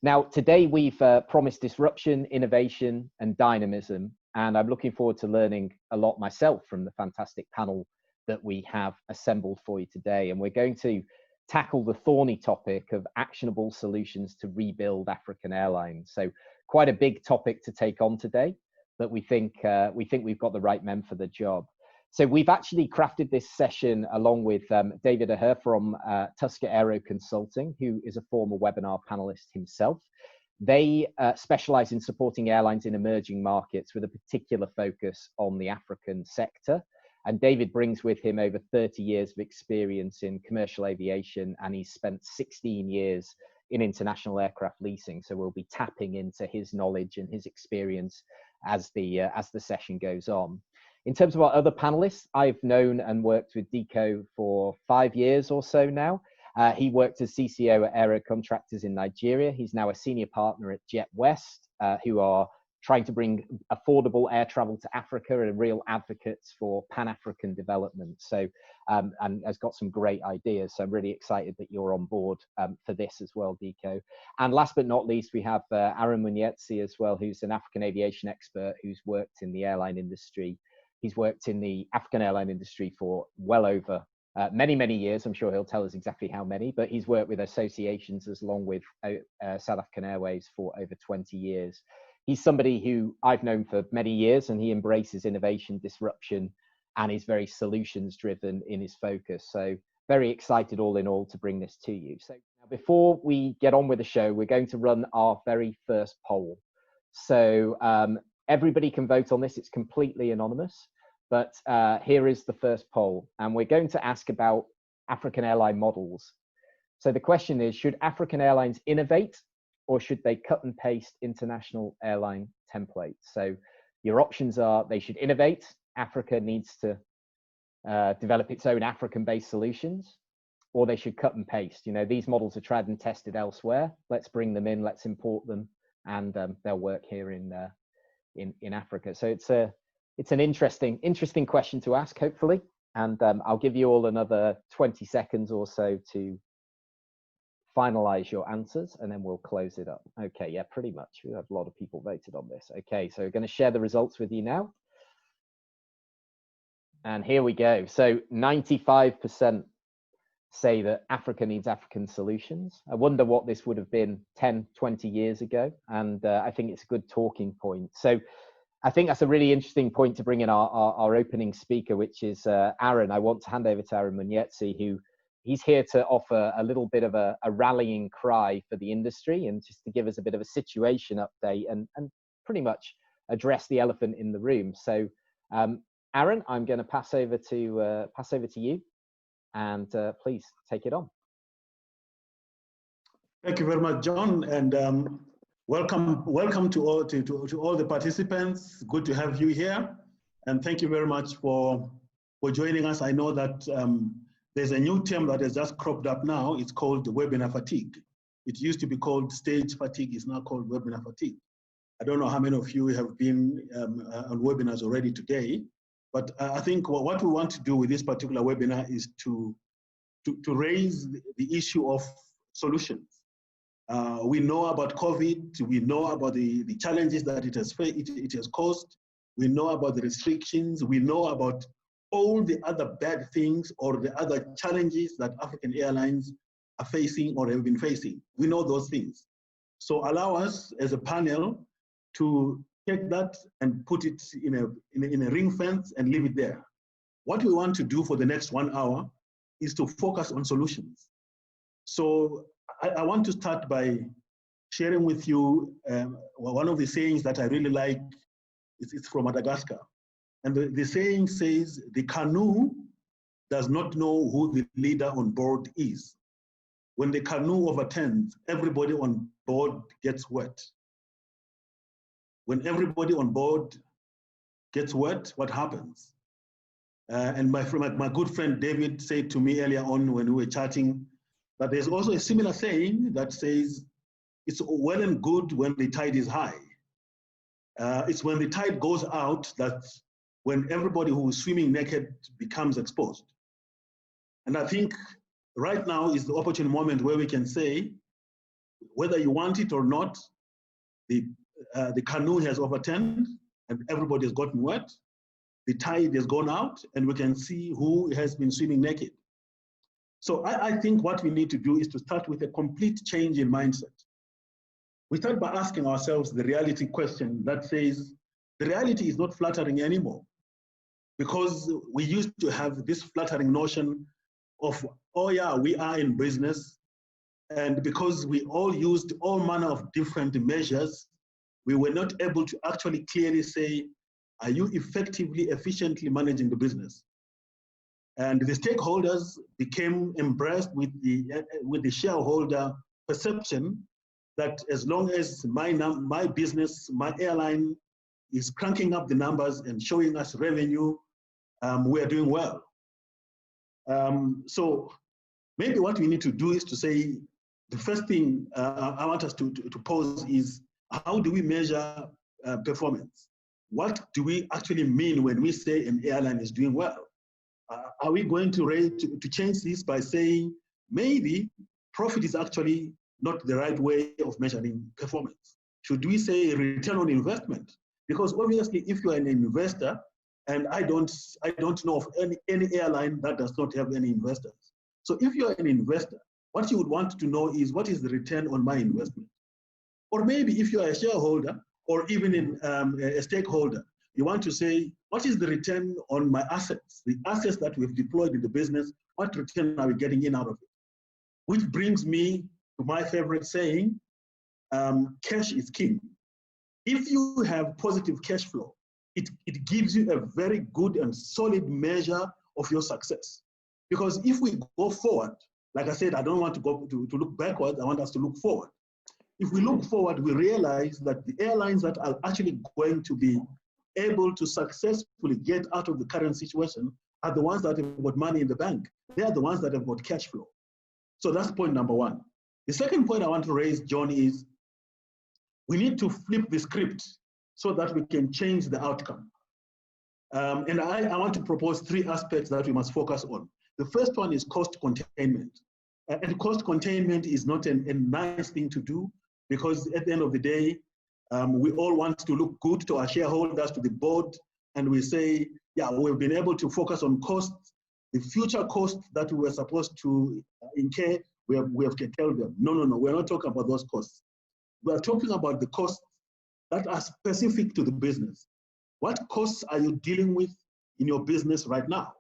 Now, today we've promised disruption, innovation, and dynamism, and I'm looking forward to learning a lot myself from the fantastic panel that we have assembled for you today. And we're going to tackle the thorny topic of actionable solutions to rebuild African airlines. So quite a big topic to take on today, but we think we've got the right men for the job. So we've actually crafted this session along with David Aher from Tuscar Aero Consulting, who is a former webinar panelist himself. They specialize in supporting airlines in emerging markets with a particular focus on the African sector. And David brings with him over 30 years of experience in commercial aviation, and he's spent 16 years in international aircraft leasing. So we'll be tapping into his knowledge and his experience as the session goes on. In terms of our other panelists, I've known and worked with Dikko for 5 years or so now. He worked as CCO at Aero Contractors in Nigeria. He's now a senior partner at JetWest, who are trying to bring affordable air travel to Africa and real advocates for Pan-African development. So, and has got some great ideas. So I'm really excited that you're on board for this as well, Dikko. And last but not least, we have Aher Munetsi as well, who's an African aviation expert who's worked in the airline industry. He's worked in the African airline industry for well over many, many years. I'm sure he'll tell us exactly how many, but he's worked with associations as long with South African Airways for over 20 years. He's somebody who I've known for many years, and he embraces innovation, disruption, and is very solutions driven in his focus. So very excited all in all to bring this to you. So now before we get on with the show, we're going to run our very first poll. So everybody can vote on this. It's completely anonymous, but here is the first poll. And we're going to ask about African airline models. So the question is, should African airlines innovate, or should they cut and paste international airline templates? So your options are: they should innovate, Africa needs to develop its own African-based solutions, or they should cut and paste. You know, these models are tried and tested elsewhere. Let's bring them in, let's import them, and they'll work here in Africa. So it's an interesting question to ask, hopefully. And I'll give you all another 20 seconds or so to finalize your answers, and then we'll close it up. Okay, yeah, pretty much. We have a lot of people voted on this. Okay, so we're going to share the results with you now. And here we go. So 95% say that Africa needs African solutions. I wonder what this would have been 10, 20 years ago. And I think it's a good talking point. So I think that's a really interesting point to bring in our opening speaker, which is Aaron. I want to hand over to Aaron Munetsi, who he's here to offer a little bit of a rallying cry for the industry, and just to give us a bit of a situation update and pretty much address the elephant in the room. So Aaron, I'm going to pass over to you, and please take it on. Thank you very much, John, and welcome to all the participants. Good to have you here, and thank you very much for joining us. I know that there's a new term that has just cropped up now. It's called webinar fatigue. It used to be called stage fatigue. It's now called webinar fatigue. I don't know how many of you have been on webinars already today, but I think what we want to do with this particular webinar is to raise the issue of solutions. We know about COVID. We know about the challenges that it has caused. We know about the restrictions. We know about all the other bad things or the other challenges that African airlines are facing or have been facing. We know those things. So allow us as a panel to take that and put it in a ring fence and leave it there. What we want to do for the next 1 hour is to focus on solutions. So I want to start by sharing with you one of the sayings that I really like. It's from Madagascar. And the saying says, the canoe does not know who the leader on board is. When the canoe overturns, everybody on board gets wet. When everybody on board gets wet, what happens? And my good friend David said to me earlier on when we were chatting that there's also a similar saying that says, it's well and good when the tide is high. It's when the tide goes out that when everybody who is swimming naked becomes exposed. And I think right now is the opportune moment where we can say, whether you want it or not, the canoe has overturned and everybody has gotten wet. The tide has gone out and we can see who has been swimming naked. So I think what we need to do is to start with a complete change in mindset. We start by asking ourselves the reality question that says, the reality is not flattering anymore, because we used to have this flattering notion of, oh yeah, we are in business. And because we all used all manner of different measures, we were not able to actually clearly say, are you effectively, efficiently managing the business? And the stakeholders became embraced with the shareholder perception that as long as my business, my airline is cranking up the numbers and showing us revenue, we are doing well. So maybe what we need to do is to say, the first thing I want us to pose is, how do we measure performance? What do we actually mean when we say an airline is doing well? Are we going to change this by saying maybe profit is actually not the right way of measuring performance? Should we say return on investment? Because obviously, if you are an investor, and I don't know of any airline that does not have any investors. So if you are an investor, what you would want to know is, what is the return on my investment? Or maybe if you are a shareholder or even a stakeholder, you want to say, what is the return on my assets? The assets that we've deployed in the business, what return are we getting in out of it? Which brings me to my favorite saying, cash is king. If you have positive cash flow, it gives you a very good and solid measure of your success. Because if we go forward, like I said, I don't want to go to look backwards, I want us to look forward. If we look forward, we realize that the airlines that are actually going to be able to successfully get out of the current situation are the ones that have got money in the bank. They are the ones that have got cash flow. So that's point number one. The second point I want to raise, John, is we need to flip the script so that we can change the outcome. And I want to propose 3 aspects that we must focus on. The first one is cost containment. And cost containment is not a nice thing to do, because at the end of the day, we all want to look good to our shareholders, to the board, and we say, yeah, we've been able to focus on costs. The future costs that we were supposed to incur, we have to tell them, no, we're not talking about those costs. We're talking about the costs that are specific to the business. What costs are you dealing with in your business right now?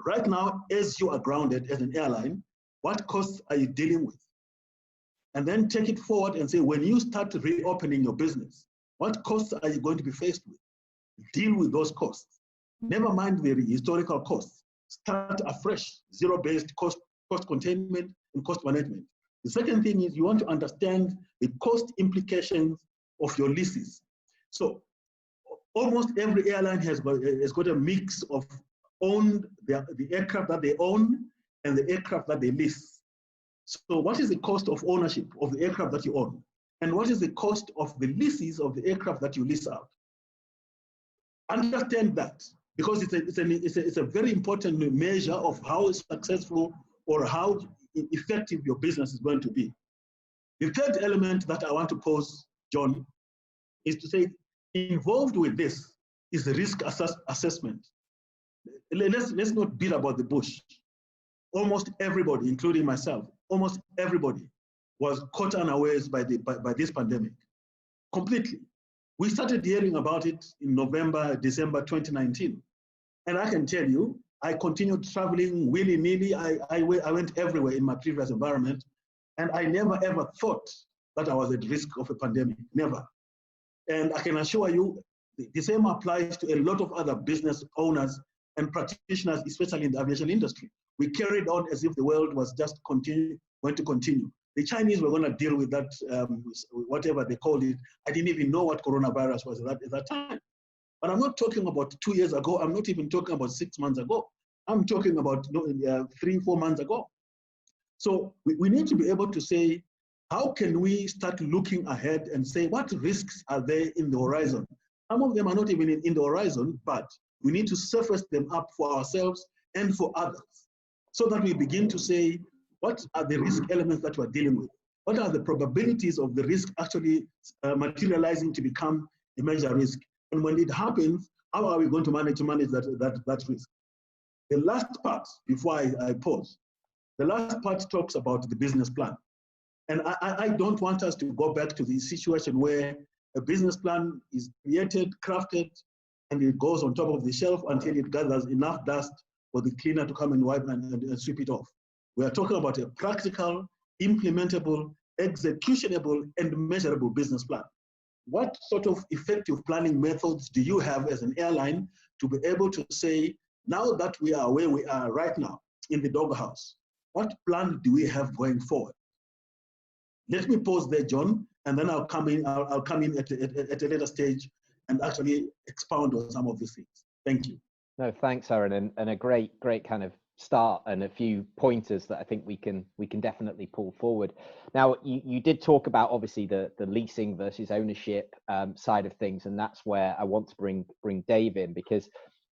Right now, as you are grounded as an airline, what costs are you dealing with? And then take it forward and say, when you start reopening your business, what costs are you going to be faced with? Deal with those costs. Never mind the historical costs. Start afresh, zero-based cost containment and cost management. The second thing is, you want to understand the cost implications of your leases. So almost every airline has got a mix of the aircraft that they own and the aircraft that they lease. So what is the cost of ownership of the aircraft that you own? And what is the cost of the leases of the aircraft that you lease out? Understand that, because it's a very important measure of how successful or how effective your business is going to be. The third element that I want to pose, John, is to say, involved with this is the risk assessment. Let's not beat about the bush. Almost everybody, including myself, almost everybody was caught unawares by this pandemic, completely. We started hearing about it in November, December 2019. And I can tell you, I continued traveling willy-nilly. I went everywhere in my previous environment, and I never ever thought that I was at risk of a pandemic, never. And I can assure you, the same applies to a lot of other business owners and practitioners, especially in the aviation industry. We carried on as if the world was just going to continue. The Chinese were going to deal with that, whatever they called it. I didn't even know what coronavirus was at that time. But I'm not talking about 2 years ago. I'm not even talking about 6 months ago. I'm talking about 3-4 months ago. So we need to be able to say, how can we start looking ahead and say, what risks are there in the horizon? Some of them are not even in the horizon, but we need to surface them up for ourselves and for others, so that we begin to say, what are the risk elements that we're dealing with? what are the probabilities of the risk actually materializing to become a major risk? And when it happens, how are we going to manage that risk? The last part, before I pause, the last part talks about the business plan. And I don't want us to go back to the situation where a business plan is created, crafted, and it goes on top of the shelf until it gathers enough dust for the cleaner to come and wipe and sweep it off. We are talking about a practical, implementable, executionable, and measurable business plan. What sort of effective planning methods do you have as an airline to be able to say, now that we are where we are right now in the doghouse, what plan do we have going forward? Let me pause there, John, and then I'll come in at a later stage and actually expound on some of these things. Thank you. No, thanks, Aaron, and a great kind of start and a few pointers that I think we can definitely pull forward. Now, you did talk about obviously the leasing versus ownership side of things, and that's where I want to bring Dave in, because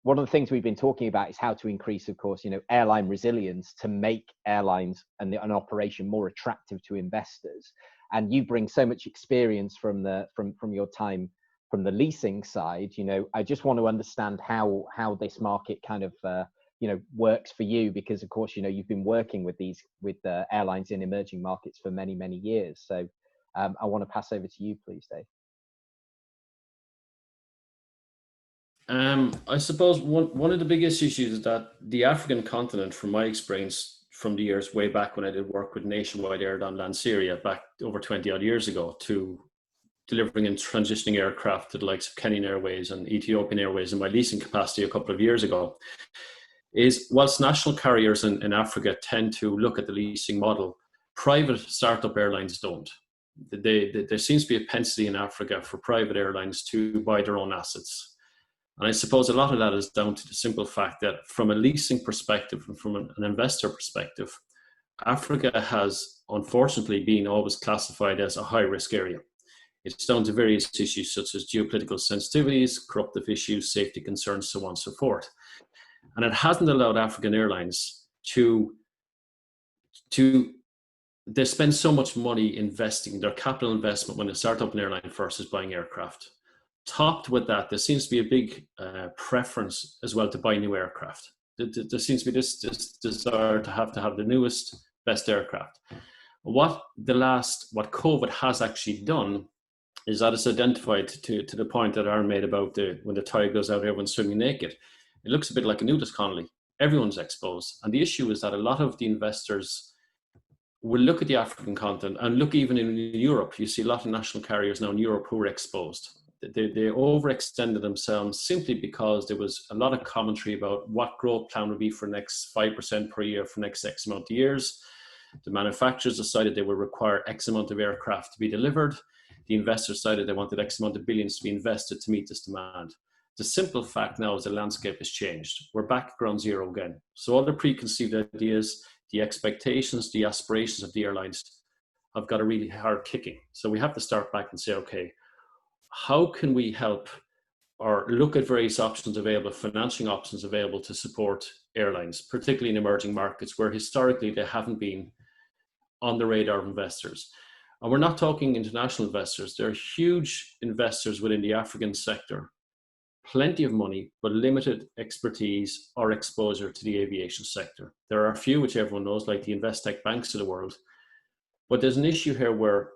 one of the things we've been talking about is how to increase, of course, airline resilience to make airlines and an operation more attractive to investors. And you bring so much experience from your time from the leasing side. I just want to understand how this market kind of works for you, because of course you've been working with airlines in emerging markets for many years. So I want to pass over to you, please, Dave. I suppose one of the biggest issues is that the African continent, from my experience from the years way back when I did work with Nationwide Air down Lanseria back over 20 odd years ago, to delivering and transitioning aircraft to the likes of Kenyan Airways and Ethiopian Airways in my leasing capacity a couple of years ago, is whilst national carriers in Africa tend to look at the leasing model, private startup airlines don't. There seems to be a propensity in Africa for private airlines to buy their own assets. And I suppose a lot of that is down to the simple fact that from a leasing perspective and from an investor perspective, Africa has unfortunately been always classified as a high-risk area. It's down to various issues such as geopolitical sensitivities, corruptive issues, safety concerns, so on and so forth. And it hasn't allowed African airlines they spend so much money investing, their capital investment when they start up an airline versus buying aircraft. Topped with that, there seems to be a big preference as well to buy new aircraft. There seems to be this desire to have the newest, best aircraft. What COVID has actually done is that it's identified to the point that Aaron made about when the tide goes out, everyone's swimming naked. It looks a bit like a nudist colony. Everyone's exposed. And the issue is that a lot of the investors will look at the African continent and look even in Europe. You see a lot of national carriers now in Europe who are exposed. They overextended themselves simply because there was a lot of commentary about what growth plan would be for next 5% per year for next X amount of years. The manufacturers decided they would require X amount of aircraft to be delivered. The investors decided they wanted X amount of billions to be invested to meet this demand. The simple fact now is the landscape has changed. We're back at ground zero again. So all the preconceived ideas, the expectations, the aspirations of the airlines have got a really hard kicking. So we have to start back and say, okay, how can we help or look at various options available, financing options available to support airlines, particularly in emerging markets where historically they haven't been on the radar of investors. And we're not talking international investors. There are huge investors within the African sector, plenty of money, but limited expertise or exposure to the aviation sector. There are a few, which everyone knows, like the Investec banks of the world. But there's an issue here where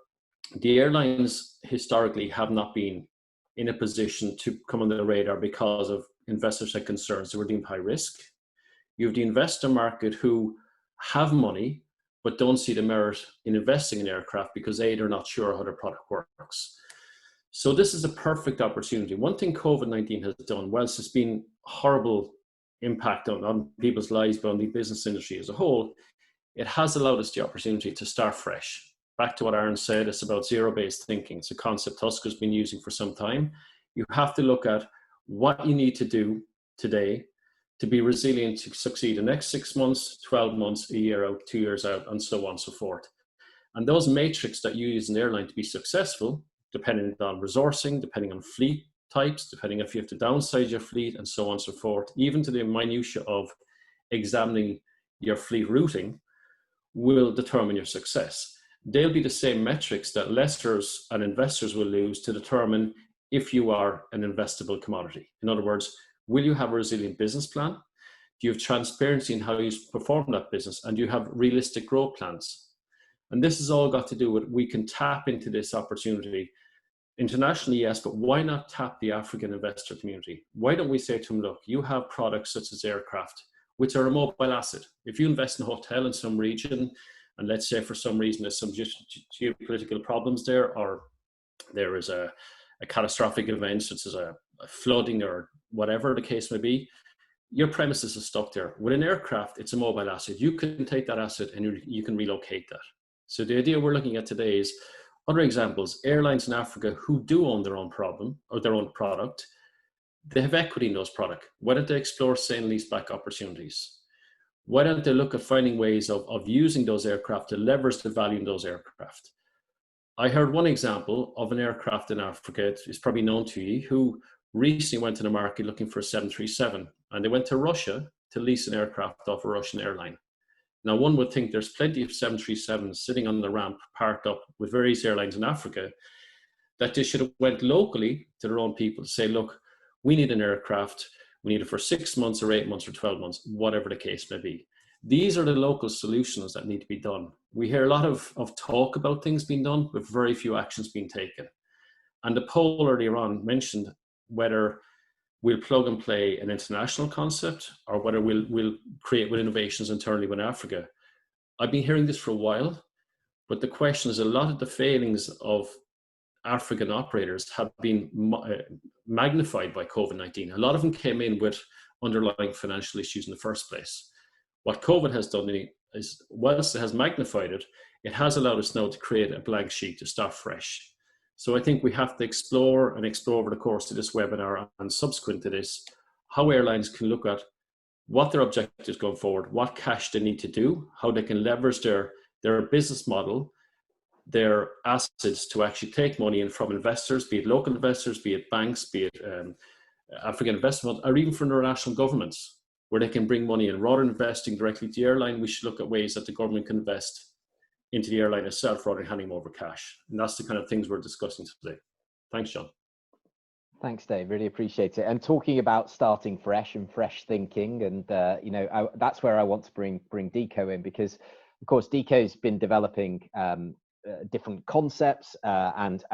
the airlines historically have not been in a position to come on the radar because of investor concerns that were deemed high risk. You have the investor market who have money, but don't see the merit in investing in aircraft because A, they're not sure how their product works. So this is a perfect opportunity. One thing COVID-19 has done, whilst it's been a horrible impact on people's lives, but on the business industry as a whole, it has allowed us the opportunity to start fresh. Back to what Aaron said, it's about zero-based thinking. It's a concept Tuscar's been using for some time. You have to look at what you need to do today to be resilient to succeed the next 6 months, 12 months, a year out, 2 years out, and so on and so forth. And those matrix that you use in an airline to be successful, depending on resourcing, depending on fleet types, depending if you have to downsize your fleet, and so on and so forth, even to the minutiae of examining your fleet routing, will determine your success. they'll be the same metrics that lessors and investors will use to determine if you are an investable commodity. In other words, will you have a resilient business plan? Do you have transparency in how you perform that business? And do you have realistic growth plans? And this has all got to do with, we can tap into this opportunity internationally, yes, but why not tap the African investor community? Why don't we say to them, look, you have products such as aircraft, which are a mobile asset. If you invest in a hotel in some region, and let's say for some reason there's some geopolitical problems there, or there is a catastrophic event such as a flooding or whatever the case may be, your premises are stuck there. With an aircraft, it's a mobile asset. You can take that asset and you can relocate that. So the idea we're looking at today is other examples, airlines in Africa who do own their own problem or their own product, they have equity in those products. Why don't they explore sale and leaseback opportunities? Why don't they look at finding ways of using those aircraft to leverage the value in those aircraft? I heard one example of an aircraft in Africa, it's probably known to you, who recently went to the market looking for a 737, and they went to Russia to lease an aircraft off a Russian airline. Now, one would think there's plenty of 737s sitting on the ramp, parked up with various airlines in Africa, that they should have went locally to their own people to say, look, we need an aircraft. We need it for 6 months or 8 months or 12 months, whatever the case may be. These are the local solutions that need to be done. We hear a lot of talk about things being done, but very few actions being taken. And the poll earlier on mentioned whether we'll plug and play an international concept or whether we'll create with innovations internally with Africa. I've been hearing this for a while, but the question is, a lot of the failings of African operators have been magnified by COVID-19. A lot of them came in with underlying financial issues in the first place. What COVID has done is, whilst it has magnified it, it has allowed us now to create a blank sheet to start fresh. So I think we have to explore over the course of this webinar and subsequent to this, how airlines can look at what their objectives going forward, what cash they need to do, how they can leverage their business model, their assets to actually take money in from investors, be it local investors, be it banks, be it African investment, or even from international governments, where they can bring money in. Rather than investing directly to the airline, we should look at ways that the government can invest into the airline itself rather than handing over cash. And that's the kind of things we're discussing today. Thanks, John. Thanks, Dave. Really appreciate it. And talking about starting fresh and fresh thinking, and that's where I want to bring Dikko in, because of course Dikko's been developing different concepts and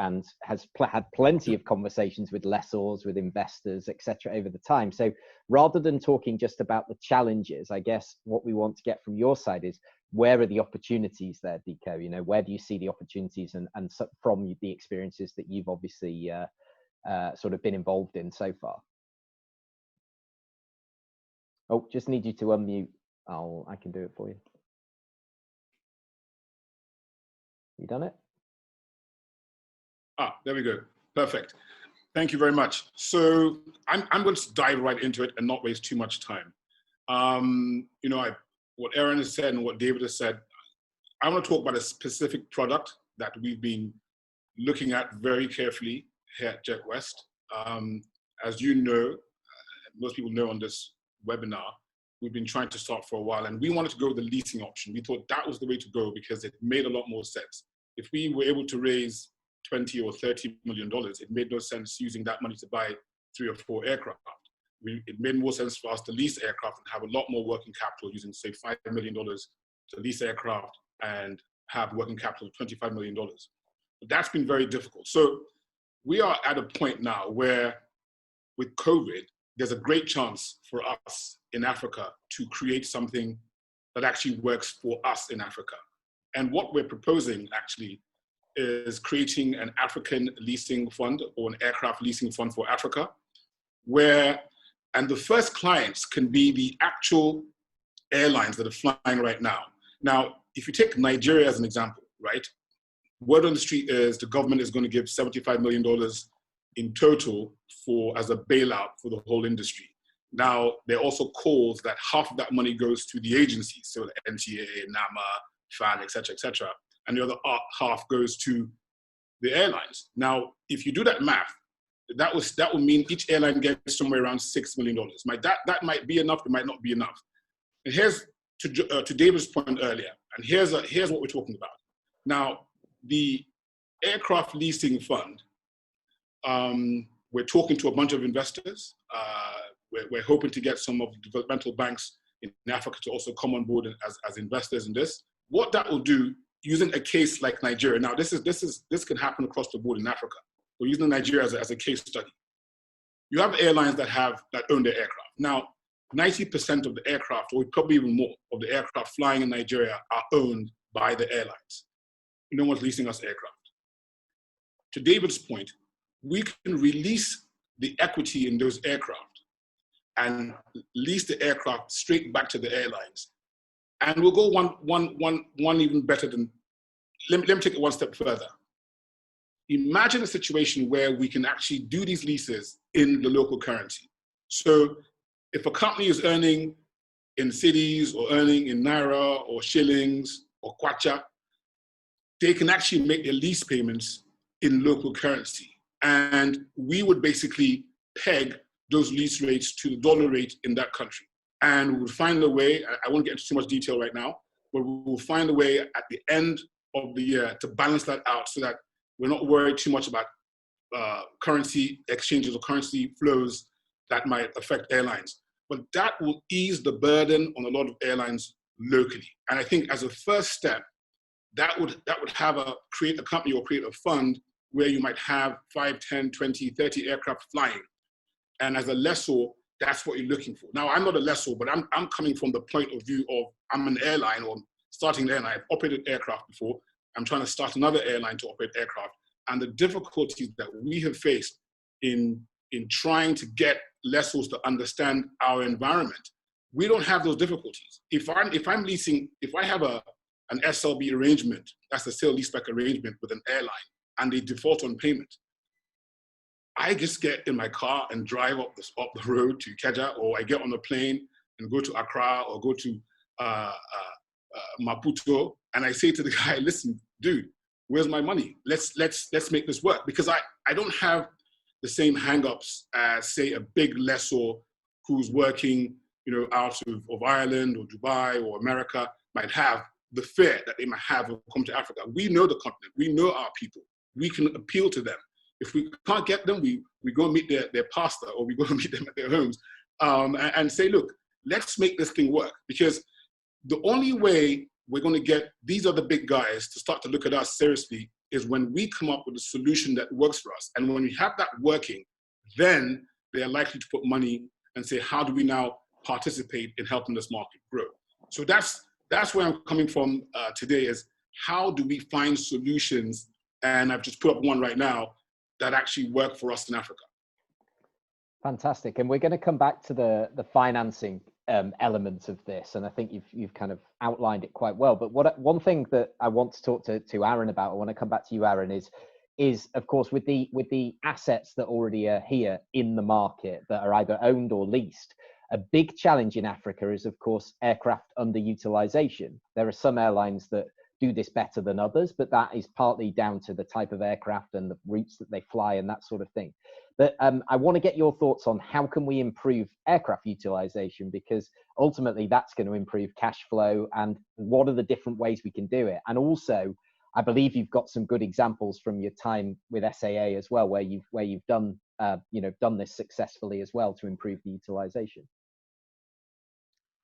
has had plenty of conversations with lessors, with investors, etc. over the time. So rather than talking just about the challenges, I guess what we want to get from your side is, where are the opportunities there, Dikko? Where do you see the opportunities, and from the experiences that you've obviously sort of been involved in so far? Oh, just need you to unmute. I can do it for you. You done it? There we go. Perfect. Thank you very much. So I'm going to dive right into it and not waste too much time. What Aaron has said and what David has said, I want to talk about a specific product that we've been looking at very carefully here at JetWest. As you know, most people know on this webinar, we've been trying to start for a while, and we wanted to go with the leasing option. We thought that was the way to go because it made a lot more sense. If we were able to raise $20 or $30 million, it made no sense using that money to buy 3 or 4 aircraft. It made more sense for us to lease aircraft and have a lot more working capital, using, say, $5 million to lease aircraft and have working capital of $25 million. But that's been very difficult. So we are at a point now where, with COVID, there's a great chance for us in Africa to create something that actually works for us in Africa. And what we're proposing actually is creating an African leasing fund, or an aircraft leasing fund for Africa, and the first clients can be the actual airlines that are flying right now. Now, if you take Nigeria as an example, right? Word on the street is the government is going to give $75 million in total as a bailout for the whole industry. Now, there are also calls that half of that money goes to the agencies, so the NTA, NAMA, FAN, et cetera, and the other half goes to the airlines. Now, if you do that math, that would mean each airline gets somewhere around $6 million. That might be enough, it might not be enough. And here's to David's point earlier, and here's what we're talking about. Now, the aircraft leasing fund, we're talking to a bunch of investors. We're hoping to get some of the developmental banks in Africa to also come on board as investors in this. What that will do, using a case like Nigeria. Now, this can happen across the board in Africa. We're using Nigeria as a case study. You have airlines that own their aircraft. Now, 90% of the aircraft, or probably even more, of the aircraft flying in Nigeria are owned by the airlines. No one's leasing us aircraft. To David's point, we can release the equity in those aircraft and lease the aircraft straight back to the airlines. And we'll go one even better than, let me take it one step further. Imagine a situation where we can actually do these leases in the local currency. So if a company is earning in cities or earning in Naira or shillings or kwacha, they can actually make their lease payments in local currency. And we would basically peg those lease rates to the dollar rate in that country. And we'll find a way, I won't get into too much detail right now, but we'll find a way at the end of the year to balance that out so that we're not worried too much about currency exchanges or currency flows that might affect airlines. But that will ease the burden on a lot of airlines locally. And I think as a first step, that would create a company or create a fund where you might have 5, 10, 20, 30 aircraft flying. And as a lessor, that's what you're looking for. Now, I'm not a lessor, but I'm coming from the point of view of I'm an airline or starting an airline. I've operated aircraft before. I'm trying to start another airline to operate aircraft. And the difficulties that we have faced in trying to get lessors to understand our environment, we don't have those difficulties. If I have an SLB arrangement, that's a sale leaseback arrangement with an airline, and they default on payment, I just get in my car and drive up the road to Ikeja, or I get on a plane and go to Accra or go to Maputo, and I say to the guy, listen, dude, where's my money? Let's make this work. Because I don't have the same hangups as, say, a big lessor who's working, out of Ireland or Dubai or America might have the fear that they might have of coming to Africa. We know the continent, we know our people, we can appeal to them. If we can't get them, we go meet their pastor, or we go meet them at their homes and say, look, let's make this thing work. Because the only way we're going to get these other big guys to start to look at us seriously is when we come up with a solution that works for us. And when we have that working, then they are likely to put money and say, how do we now participate in helping this market grow? So that's where I'm coming from today, is how do we find solutions, and I've just put up one right now, that actually work for us in Africa. Fantastic. And we're going to come back to the financing element of this, and I think you've kind of outlined it quite well. But one thing that I want to talk to Aaron about, I want to come back to you, Aaron, is of course with the assets that already are here in the market that are either owned or leased. A big challenge in Africa is, of course, aircraft underutilization. There are some airlines that do this better than others, but that is partly down to the type of aircraft and the routes that they fly and that sort of thing. But I want to get your thoughts on how can we improve aircraft utilization, because ultimately that's going to improve cash flow, and what are the different ways we can do it. And also, I believe you've got some good examples from your time with SAA as well, where you've done done this successfully as well to improve the utilization.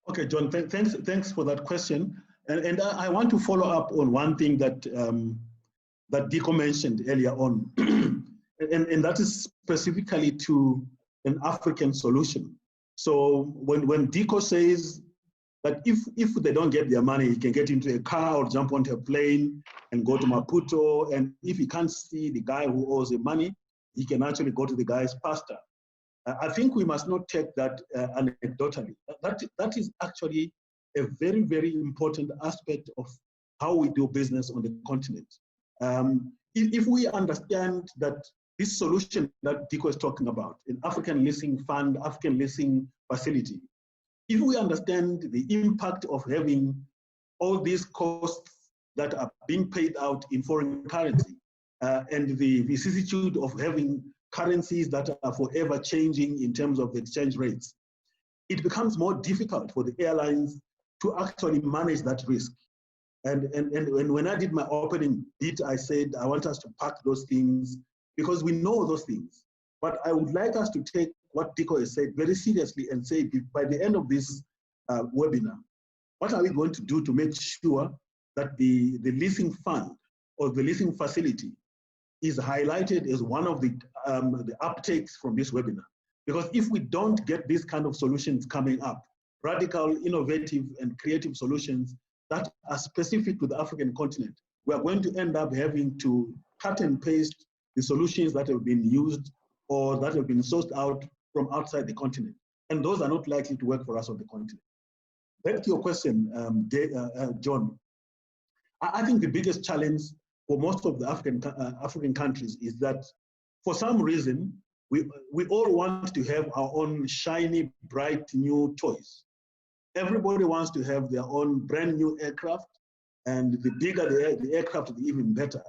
Okay, John, thanks for that question. And I want to follow up on one thing that that Dikko mentioned earlier on, and that is specifically to an African solution. So when Dikko says that if they don't get their money, he can get into a car or jump onto a plane and go to Maputo, and if he can't see the guy who owes him money, he can actually go to the guy's pastor. I think we must not take that anecdotally. That is actually a very, very important aspect of how we do business on the continent. If we understand that this solution that Dikko is talking about, an African leasing fund, African leasing facility, if we understand the impact of having all these costs that are being paid out in foreign currency, and the vicissitude of having currencies that are forever changing in terms of the exchange rates, it becomes more difficult for the airlines to actually manage that risk. And when I did my opening bit, I said, I want us to pack those things because we know those things. But I would like us to take what Dikko has said very seriously and say, by the end of this webinar, what are we going to do to make sure that the leasing fund or the leasing facility is highlighted as one of the uptakes from this webinar? Because if we don't get these kind of solutions coming up, radical, innovative, and creative solutions that are specific to the African continent, we are going to end up having to cut and paste the solutions that have been used or that have been sourced out from outside the continent. And those are not likely to work for us on the continent. Back to your question, John. I think the biggest challenge for most of the African countries is that for some reason, we all want to have our own shiny, bright, new toys. Everybody wants to have their own brand new aircraft, and the bigger the aircraft, the even better.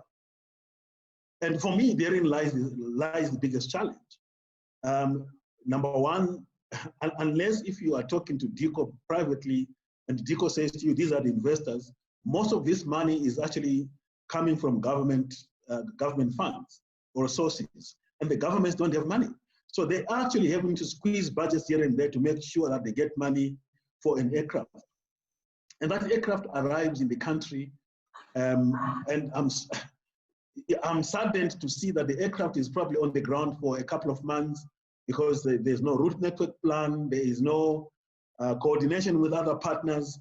And for me, therein lies the biggest challenge. Number one, unless if you are talking to Dikko privately, and Dikko says to you, these are the investors, most of this money is actually coming from government funds or sources, and the governments don't have money. So they're actually having to squeeze budgets here and there to make sure that they get money for an aircraft. And that aircraft arrives in the country, and I'm saddened to see that the aircraft is probably on the ground for a couple of months because there's no route network plan, there is no coordination with other partners.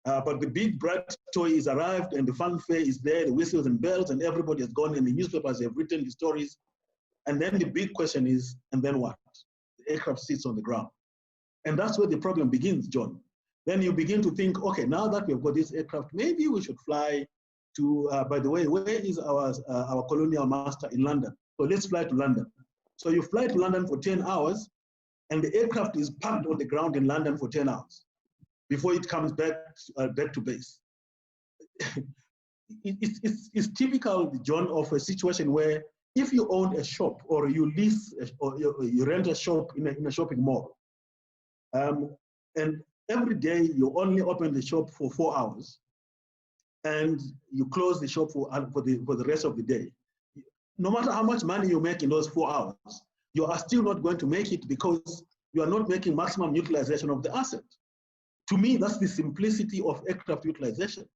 But the big bright toy is arrived and the fanfare is there, the whistles and bells, and everybody has gone and the newspapers have written the stories. And then the big question is, and then what? The aircraft sits on the ground. And that's where the problem begins, John. Then you begin to think, okay, now that we've got this aircraft, maybe we should fly to, by the way, where is our colonial master in London? So let's fly to London. So you fly to London for 10 hours, and the aircraft is parked on the ground in London for 10 hours before it comes back to base. It's typical, John, of a situation where if you own a shop or you lease or you rent a shop in a shopping mall, and every day you only open the shop for 4 hours, and you close the shop for the rest of the day. No matter how much money you make in those 4 hours, you are still not going to make it because you are not making maximum utilization of the asset. To me, that's the simplicity of aircraft utilization.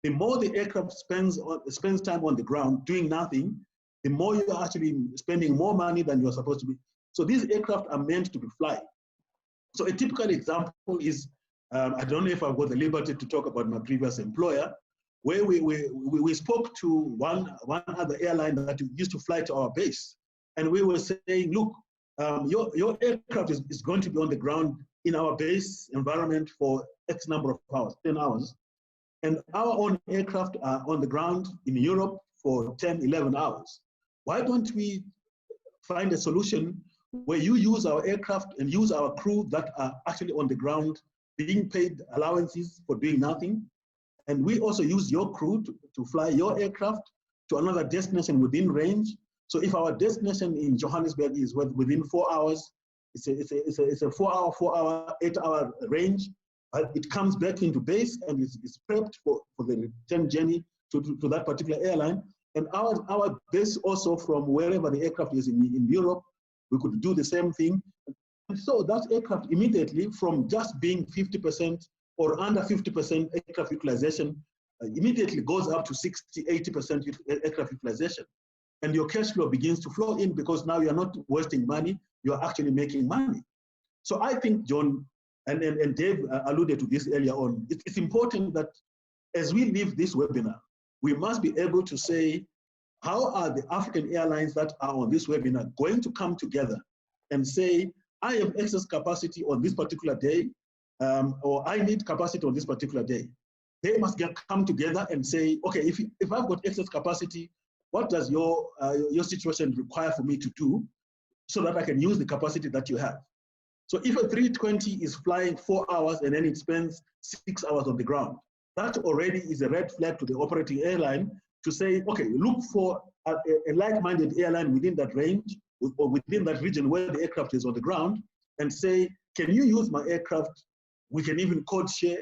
The more the aircraft spends time on the ground doing nothing, the more you're actually spending more money than you're supposed to be. So these aircraft are meant to be flying. So a typical example is, I don't know if I've got the liberty to talk about my previous employer, where we spoke to one other airline that used to fly to our base. And we were saying, look, your aircraft is going to be on the ground in our base environment for X number of hours, 10 hours. And our own aircraft are on the ground in Europe for 10, 11 hours. Why don't we find a solution where you use our aircraft and use our crew that are actually on the ground being paid allowances for doing nothing? And we also use your crew to fly your aircraft to another destination within range. So if our destination in Johannesburg is within 4 hours, it's a 4 hour, 8 hour range. It comes back into base and it's prepped for the return journey to that particular airline. And our base also from wherever the aircraft is in Europe, we could do the same thing. And so that aircraft immediately, from just being 50% or under 50% aircraft utilization, immediately goes up to 60, 80% aircraft utilization. And your cash flow begins to flow in because now you're not wasting money, you're actually making money. So I think, John, and Dave alluded to this earlier on, it's important that as we leave this webinar, we must be able to say, how are the African airlines that are on this webinar going to come together and say, I have excess capacity on this particular day, or I need capacity on this particular day. They must come together and say, okay, if I've got excess capacity, what does your situation require for me to do so that I can use the capacity that you have? So if a 320 is flying 4 hours and then it spends 6 hours on the ground, that already is a red flag to the operating airline to say, okay, look for a like-minded airline within that range or within that region where the aircraft is on the ground and say, can you use my aircraft? We can even code share.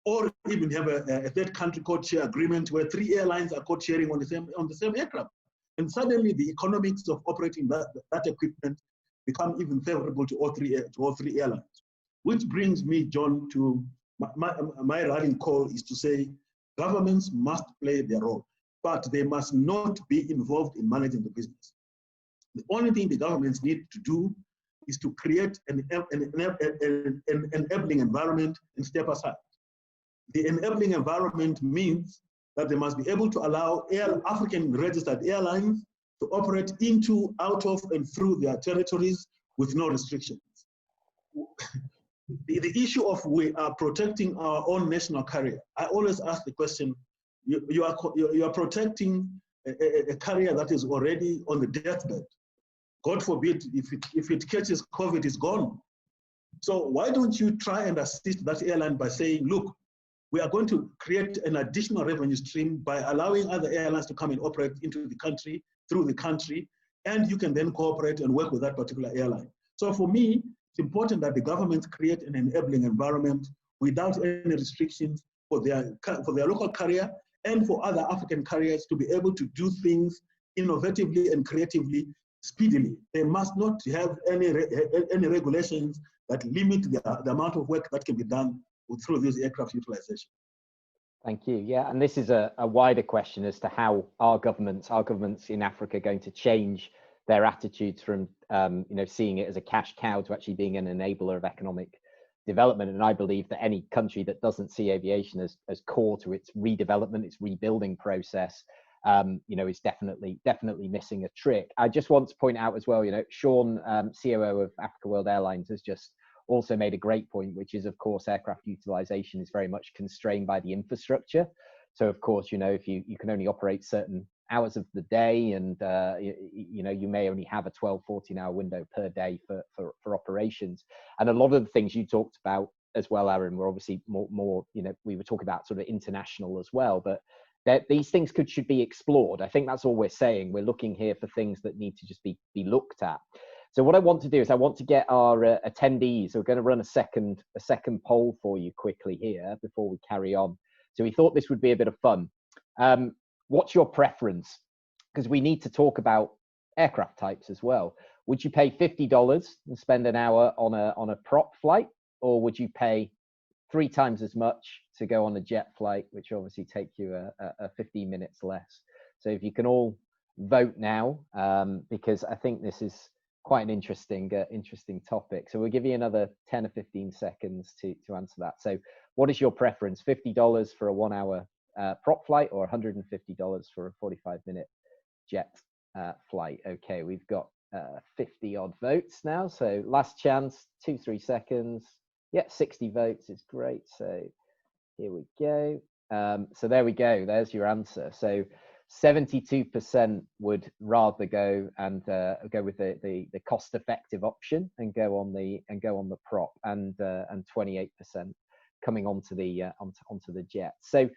or even have a third country code share agreement where 3 airlines are code sharing on the same aircraft. And suddenly the economics of operating that equipment become even favorable to all three airlines. Which brings me, John, to my rallying call is to say governments must play their role, but they must not be involved in managing the business. The only thing the governments need to do is to create an enabling environment and step aside. The enabling environment means that they must be able to allow African registered airlines to operate into, out of, and through their territories with no restrictions. The issue of we are protecting our own national carrier. I always ask the question, you are protecting a carrier that is already on the deathbed. God forbid, if it catches COVID, it's gone. So why don't you try and assist that airline by saying, look, we are going to create an additional revenue stream by allowing other airlines to come and operate into the country, through the country, and you can then cooperate and work with that particular airline. So for me, it's important that the governments create an enabling environment without any restrictions for their local carrier and for other African carriers to be able to do things innovatively and creatively, speedily. They must not have any regulations that limit the amount of work that can be done through this aircraft utilization. Thank you. Yeah, and this is a wider question as to how our governments in Africa are going to change their attitudes from seeing it as a cash cow to actually being an enabler of economic development. And I believe that any country that doesn't see aviation as core to its redevelopment, its rebuilding process, is definitely missing a trick. I just want to point out as well, Sean, COO of Africa World Airlines, has just also made a great point, which is, of course, aircraft utilization is very much constrained by the infrastructure. So, of course, if you can only operate certain hours of the day, and you may only have a 12-14-hour window per day for operations. And a lot of the things you talked about as well, Aaron, were obviously more we were talking about sort of international as well, but these things should be explored. I think that's all we're saying. We're looking here for things that need to just be looked at. So what I want to do is I want to get our attendees. We're going to run a second poll for you quickly here before we carry on. So we thought this would be a bit of fun. What's your preference? Because we need to talk about aircraft types as well. Would you pay $50 and spend an hour on a prop flight, or would you pay 3 times as much to go on a jet flight, which obviously take you 15 minutes less? So if you can all vote now, because I think this is quite an interesting topic. So we'll give you another 10 or 15 seconds to answer that. So what is your preference? $50 for a 1-hour prop flight, or $150 for a 45-minute jet flight? Okay, we've got 50 odd votes now. So last chance, 2-3 seconds. Yeah, 60 votes is great. So here we go. So there we go. There's your answer. So 72% would rather go with the cost-effective option and go on the prop, and 28% coming onto the jet. So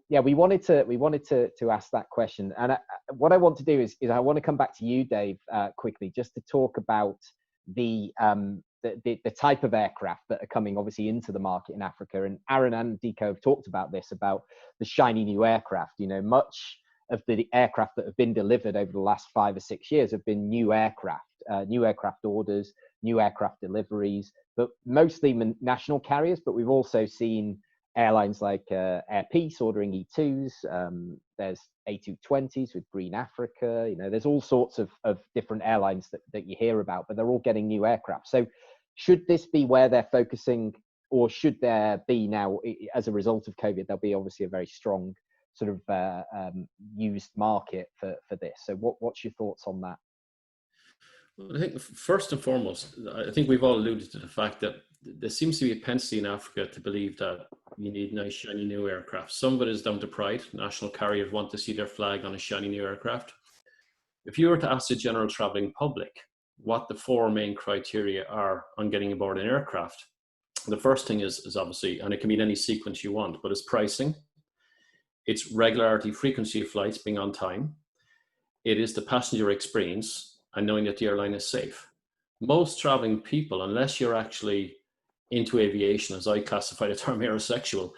yeah, we wanted to ask that question, and what I want to do is I want to come back to you, Dave, quickly, just to talk about the type of aircraft that are coming obviously into the market in Africa. And Aaron and Dikko have talked about this, about the shiny new aircraft. Much of the aircraft that have been delivered over the last 5 or 6 years have been new aircraft orders, new aircraft deliveries, but mostly national carriers. But we've also seen airlines like Air Peace ordering E2s. There's A220s with Green Africa. There's all sorts of different airlines that you hear about, but they're all getting new aircraft. So should this be where they're focusing, or should there be now, as a result of COVID, there'll be obviously a very strong sort of used market for this? So what's your thoughts on that? Well, I think first and foremost, I think we've all alluded to the fact that there seems to be a propensity in Africa to believe that you need nice, shiny new aircraft. Some of it is down to pride. National carriers want to see their flag on a shiny new aircraft. If you were to ask the general traveling public what the 4 main criteria are on getting aboard an aircraft, the first thing is obviously, and it can be in any sequence you want, but it's pricing. It's regularity, frequency of flights, being on time. It is the passenger experience and knowing that the airline is safe. Most traveling people, unless you're actually into aviation, as I classify the term aerosexual,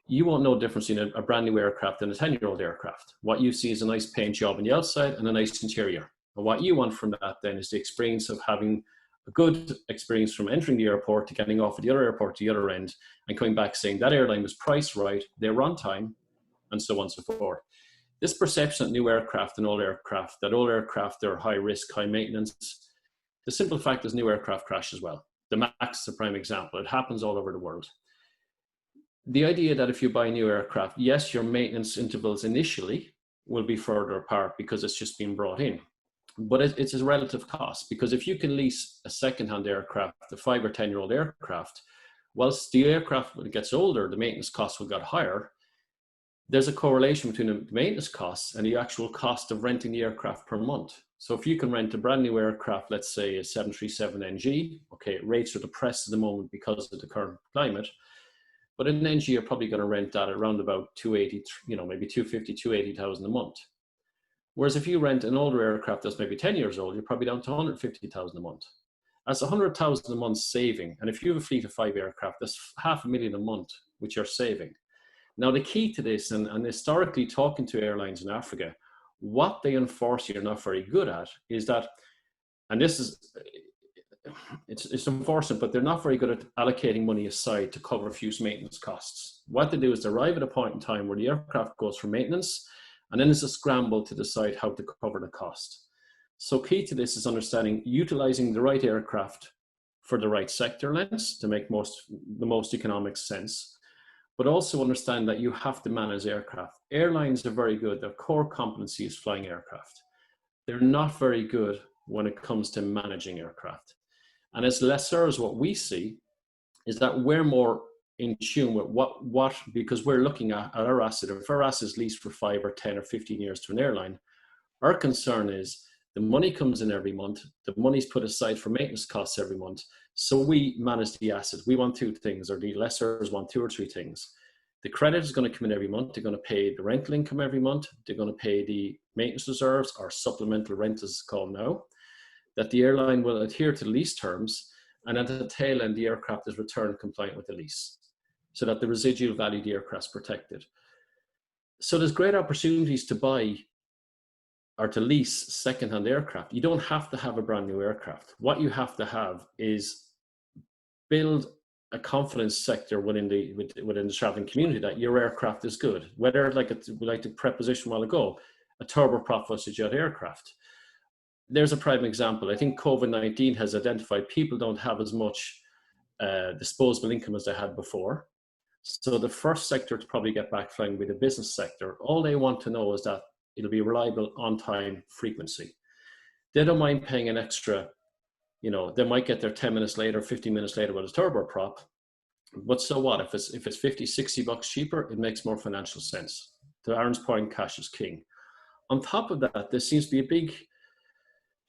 you won't know the difference in a brand new aircraft and a 10-year-old aircraft. What you see is a nice paint job on the outside and a nice interior. And what you want from that then is the experience of having a good experience from entering the airport to getting off at the other airport to the other end and coming back saying that airline was priced right, they were on time, and so on and so forth. This perception that new aircraft and old aircraft, that old aircraft are high risk, high maintenance, the simple fact is new aircraft crash as well. The MAX is a prime example. It happens all over the world. The idea that if you buy a new aircraft, yes, your maintenance intervals initially will be further apart because it's just been brought in. But it's a relative cost, because if you can lease a second-hand aircraft, a 5 or 10-year-old aircraft, whilst the aircraft, when it gets older, the maintenance costs will get higher, there's a correlation between the maintenance costs and the actual cost of renting the aircraft per month. So if you can rent a brand new aircraft, let's say a 737NG, okay, rates are depressed at the moment because of the current climate, but an NG you're probably going to rent that at around about 280, maybe 250, 280,000 a month. Whereas if you rent an older aircraft that's maybe 10 years old, you're probably down to 150,000 a month. That's 100,000 a month saving. And if you have a fleet of 5 aircraft, that's $500,000 a month, which you're saving. Now, the key to this, and historically talking to airlines in Africa, what they unfortunately are not very good at is that, and this is, it's unfortunate, but they're not very good at allocating money aside to cover fuse maintenance costs. What they do is they arrive at a point in time where the aircraft goes for maintenance, and then there's a scramble to decide how to cover the cost. So key to this is understanding utilizing the right aircraft for the right sector lengths to make the most economic sense, but also understand that you have to manage aircraft. Airlines are very good. Their core competency is flying aircraft. They're not very good when it comes to managing aircraft. And as lessors, what we see is that we're more in tune with what because we're looking at our asset. If our asset is leased for 5 or 10 or 15 years to an airline, our concern is the money comes in every month, the money's put aside for maintenance costs every month. So we manage the asset. We want 2 things, or the lessors want 2 or 3 things. The credit is going to come in every month. They're going to pay the rental income every month. They're going to pay the maintenance reserves, or supplemental rent as it's called now, that the airline will adhere to lease terms, and at the tail end, the aircraft is returned compliant with the lease, so that the residual value of the aircraft is protected. So there's great opportunities to buy or to lease second-hand aircraft. You don't have to have a brand new aircraft. What you have to have is build a confidence sector within the traveling community that your aircraft is good. Whether, like the preposition a while ago, a turboprop jet aircraft. There's a prime example. I think COVID-19 has identified people don't have as much disposable income as they had before. So the first sector to probably get back flying will be the business sector. All they want to know is that it'll be reliable, on-time frequency. They don't mind paying an extra, they might get there 10 minutes later, 15 minutes later with a turboprop. But so what? If it's 50, 60 bucks cheaper, it makes more financial sense. To Aaron's point, cash is king. On top of that, there seems to be a big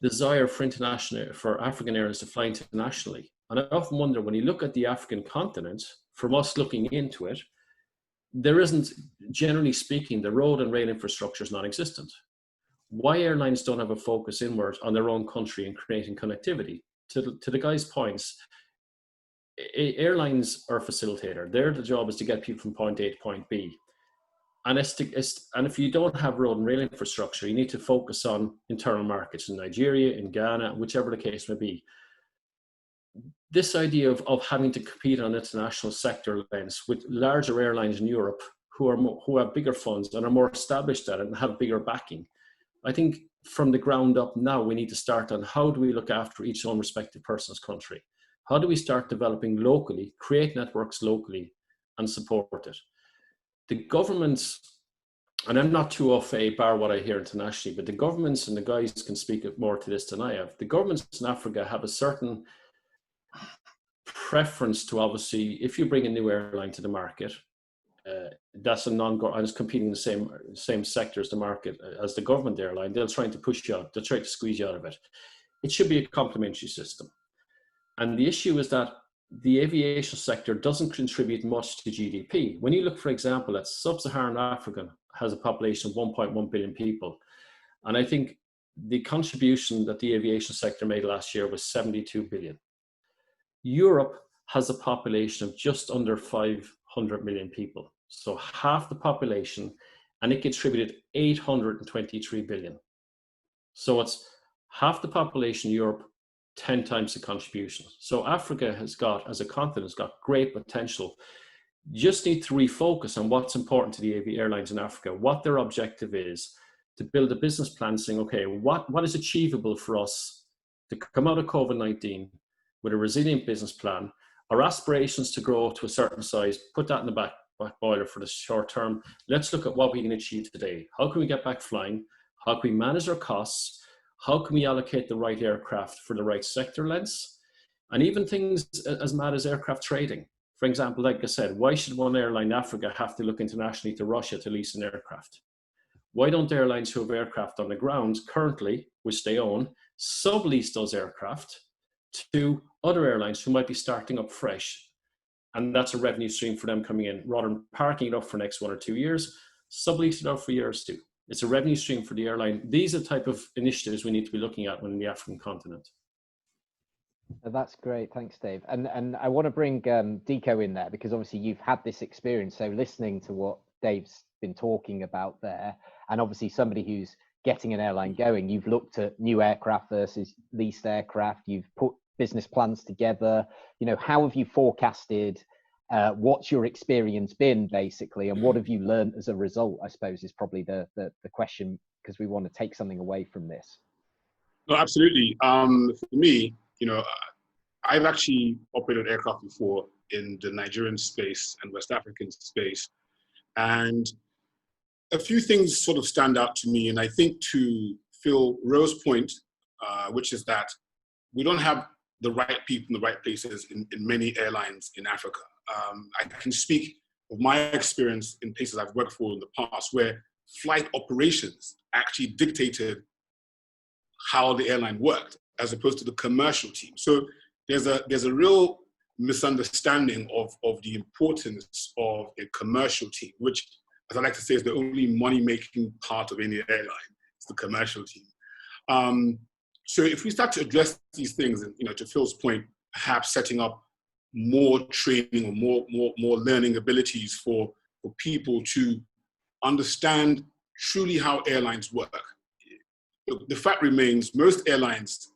desire for African airlines to fly internationally. And I often wonder, when you look at the African continent, from us looking into it, there isn't, generally speaking, the road and rail infrastructure is non-existent. Why airlines don't have a focus inward on their own country and creating connectivity? To the guy's points, airlines are a facilitator. Their job is to get people from point A to point B. And if you don't have road and rail infrastructure, you need to focus on internal markets in Nigeria, in Ghana, whichever the case may be. This idea of having to compete on international sector lens with larger airlines in Europe who have bigger funds and are more established at it and have bigger backing. I think from the ground up now, we need to start on how do we look after each own respective person's country? How do we start developing locally, create networks locally, and support it? The governments, and I'm not too off a bar what I hear internationally, but the governments, and the guys can speak more to this than I have, the governments in Africa have a certain preference to, obviously, if you bring a new airline to the market, that's a non-government, and it's competing in the same sector as the market, as the government airline, they'll try to push you out, they'll try to squeeze you out of it. It should be a complementary system. And the issue is that the aviation sector doesn't contribute much to GDP. When you look, for example, at sub-Saharan Africa has a population of 1.1 billion people. And I think the contribution that the aviation sector made last year was 72 billion. Europe has a population of just under 500 million people. So half the population, and it contributed 823 billion. So it's half the population in Europe, 10 times the contribution. So Africa has got, as a continent, has got great potential. You just need to refocus on what's important to the airlines in Africa, what their objective is, to build a business plan saying, okay, what is achievable for us to come out of COVID-19 with a resilient business plan, our aspirations to grow to a certain size, put that in the back boiler for the short term. Let's look at what we can achieve today. How can we get back flying? How can we manage our costs? How can we allocate the right aircraft for the right sector lengths? And even things as mad as aircraft trading. For example, like I said, why should one airline in Africa have to look internationally to Russia to lease an aircraft? Why don't airlines who have aircraft on the ground currently, which they own, sublease those aircraft to other airlines who might be starting up fresh? And that's a revenue stream for them coming in. Rather than parking it up for the next 1 or 2 years, sublease it out for years too. It's a revenue stream for the airline. These are the type of initiatives we need to be looking at when in the African continent. That's great. Thanks, Dave. And I want to bring Dikko in there, because obviously you've had this experience. So listening to what Dave's been talking about there, and obviously somebody who's getting an airline going, you've looked at new aircraft versus leased aircraft, you've put business plans together. You know, how have you forecasted? What's your experience been, basically, and what have you learned as a result, I suppose, is probably the question, because we want to take something away from this. No, absolutely. For me, you know, I've actually operated aircraft before in the Nigerian space and West African space. And a few things sort of stand out to me. And I think to Phil Rowe's point, which is that we don't have the right people in the right places in many airlines in Africa. I can speak of my experience in places I've worked for in the past, where flight operations actually dictated how the airline worked, as opposed to the commercial team. So there's a real misunderstanding of the importance of a commercial team, which, as I like to say, is the only money-making part of any airline. It's the commercial team. So if we start to address these things, and, you know, to Phil's point, perhaps setting up more training or more learning abilities for people to understand truly how airlines work. The fact remains, most airlines,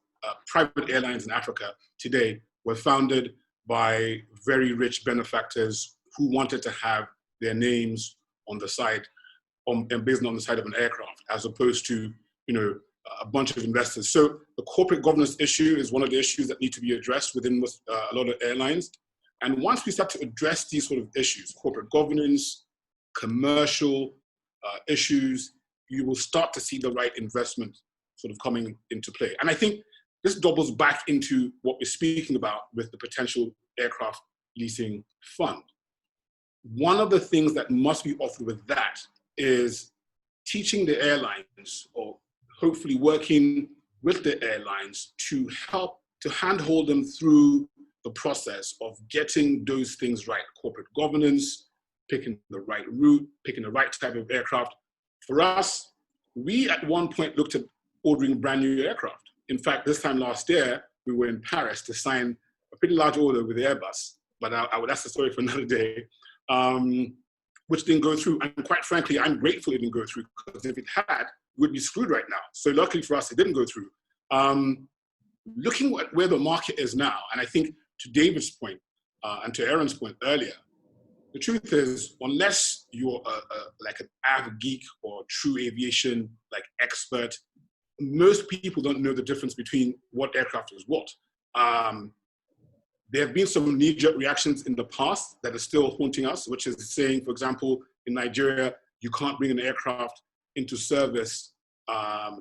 private airlines in Africa today, were founded by very rich benefactors who wanted to have their names on the side, emblazoned on the side of an aircraft, as opposed to, you know, a bunch of investors. So the corporate governance issue is one of the issues that need to be addressed within a lot of airlines. And once we start to address these sort of issues, corporate governance, commercial issues, you will start to see the right investment sort of coming into play. And I think this doubles back into what we're speaking about with the potential aircraft leasing fund. One of the things that must be offered with that is teaching the airlines, or hopefully working with the airlines, to help to handhold them through the process of getting those things right. Corporate governance, picking the right route, picking the right type of aircraft. For us, we at one point looked at ordering brand new aircraft. In fact, this time last year, we were in Paris to sign a pretty large order with Airbus, but that's the story for another day, which didn't go through. And quite frankly, I'm grateful it didn't go through, because if it had, we'd be screwed right now. So luckily for us, it didn't go through. Looking at where the market is now, and I think to David's point and to Aaron's point earlier, the truth is, unless you're like an av geek or true aviation like expert, most people don't know the difference between what aircraft is what. There have been some knee-jerk reactions in the past that are still haunting us, which is saying, for example, in Nigeria, you can't bring an aircraft into service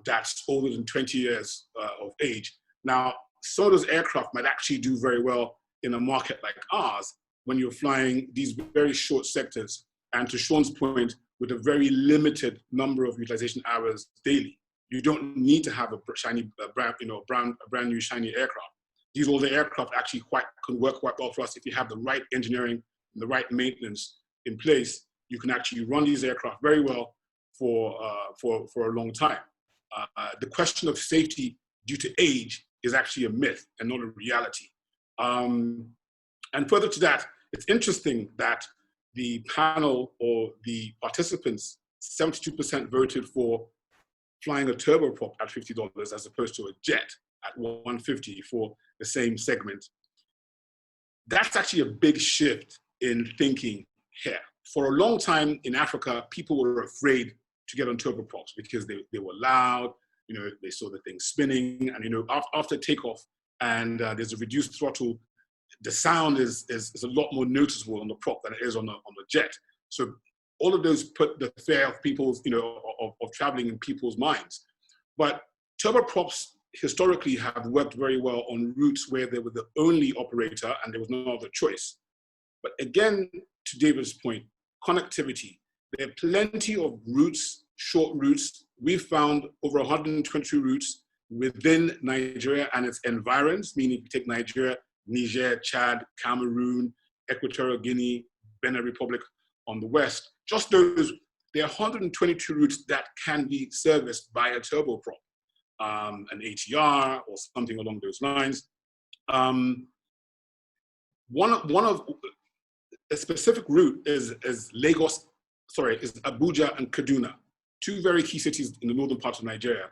that's older than 20 years of age. Now, some of those aircraft might actually do very well in a market like ours when you're flying these very short sectors, and to Sean's point, with a very limited number of utilization hours daily. You don't need to have a brand new shiny aircraft. These older aircraft actually can work quite well for us if you have the right engineering and the right maintenance in place. You can actually run these aircraft very well for a long time. The question of safety due to age is actually a myth and not a reality. And further to that, it's interesting that the panel or the participants, 72% voted for flying a turboprop at $50 as opposed to a jet at $150 for the same segment. That's actually a big shift in thinking here. For a long time in Africa, people were afraid to get on turboprops because they were loud, you know, they saw the thing spinning, and, you know, after takeoff and there's a reduced throttle, the sound is a lot more noticeable on the prop than it is on the jet. So all of those put the fear of people's, you know, of traveling in people's minds. But turboprops historically have worked very well on routes where they were the only operator and there was no other choice. But again, to David's point, connectivity. There are plenty of routes, short routes. We found over 120 routes within Nigeria and its environs, meaning you take Nigeria, Niger, Chad, Cameroon, Equatorial Guinea, Benin Republic on the west. Just those, there are 122 routes that can be serviced by a turboprop, an ATR or something along those lines. One of a specific route is Abuja and Kaduna, two very key cities in the northern part of Nigeria.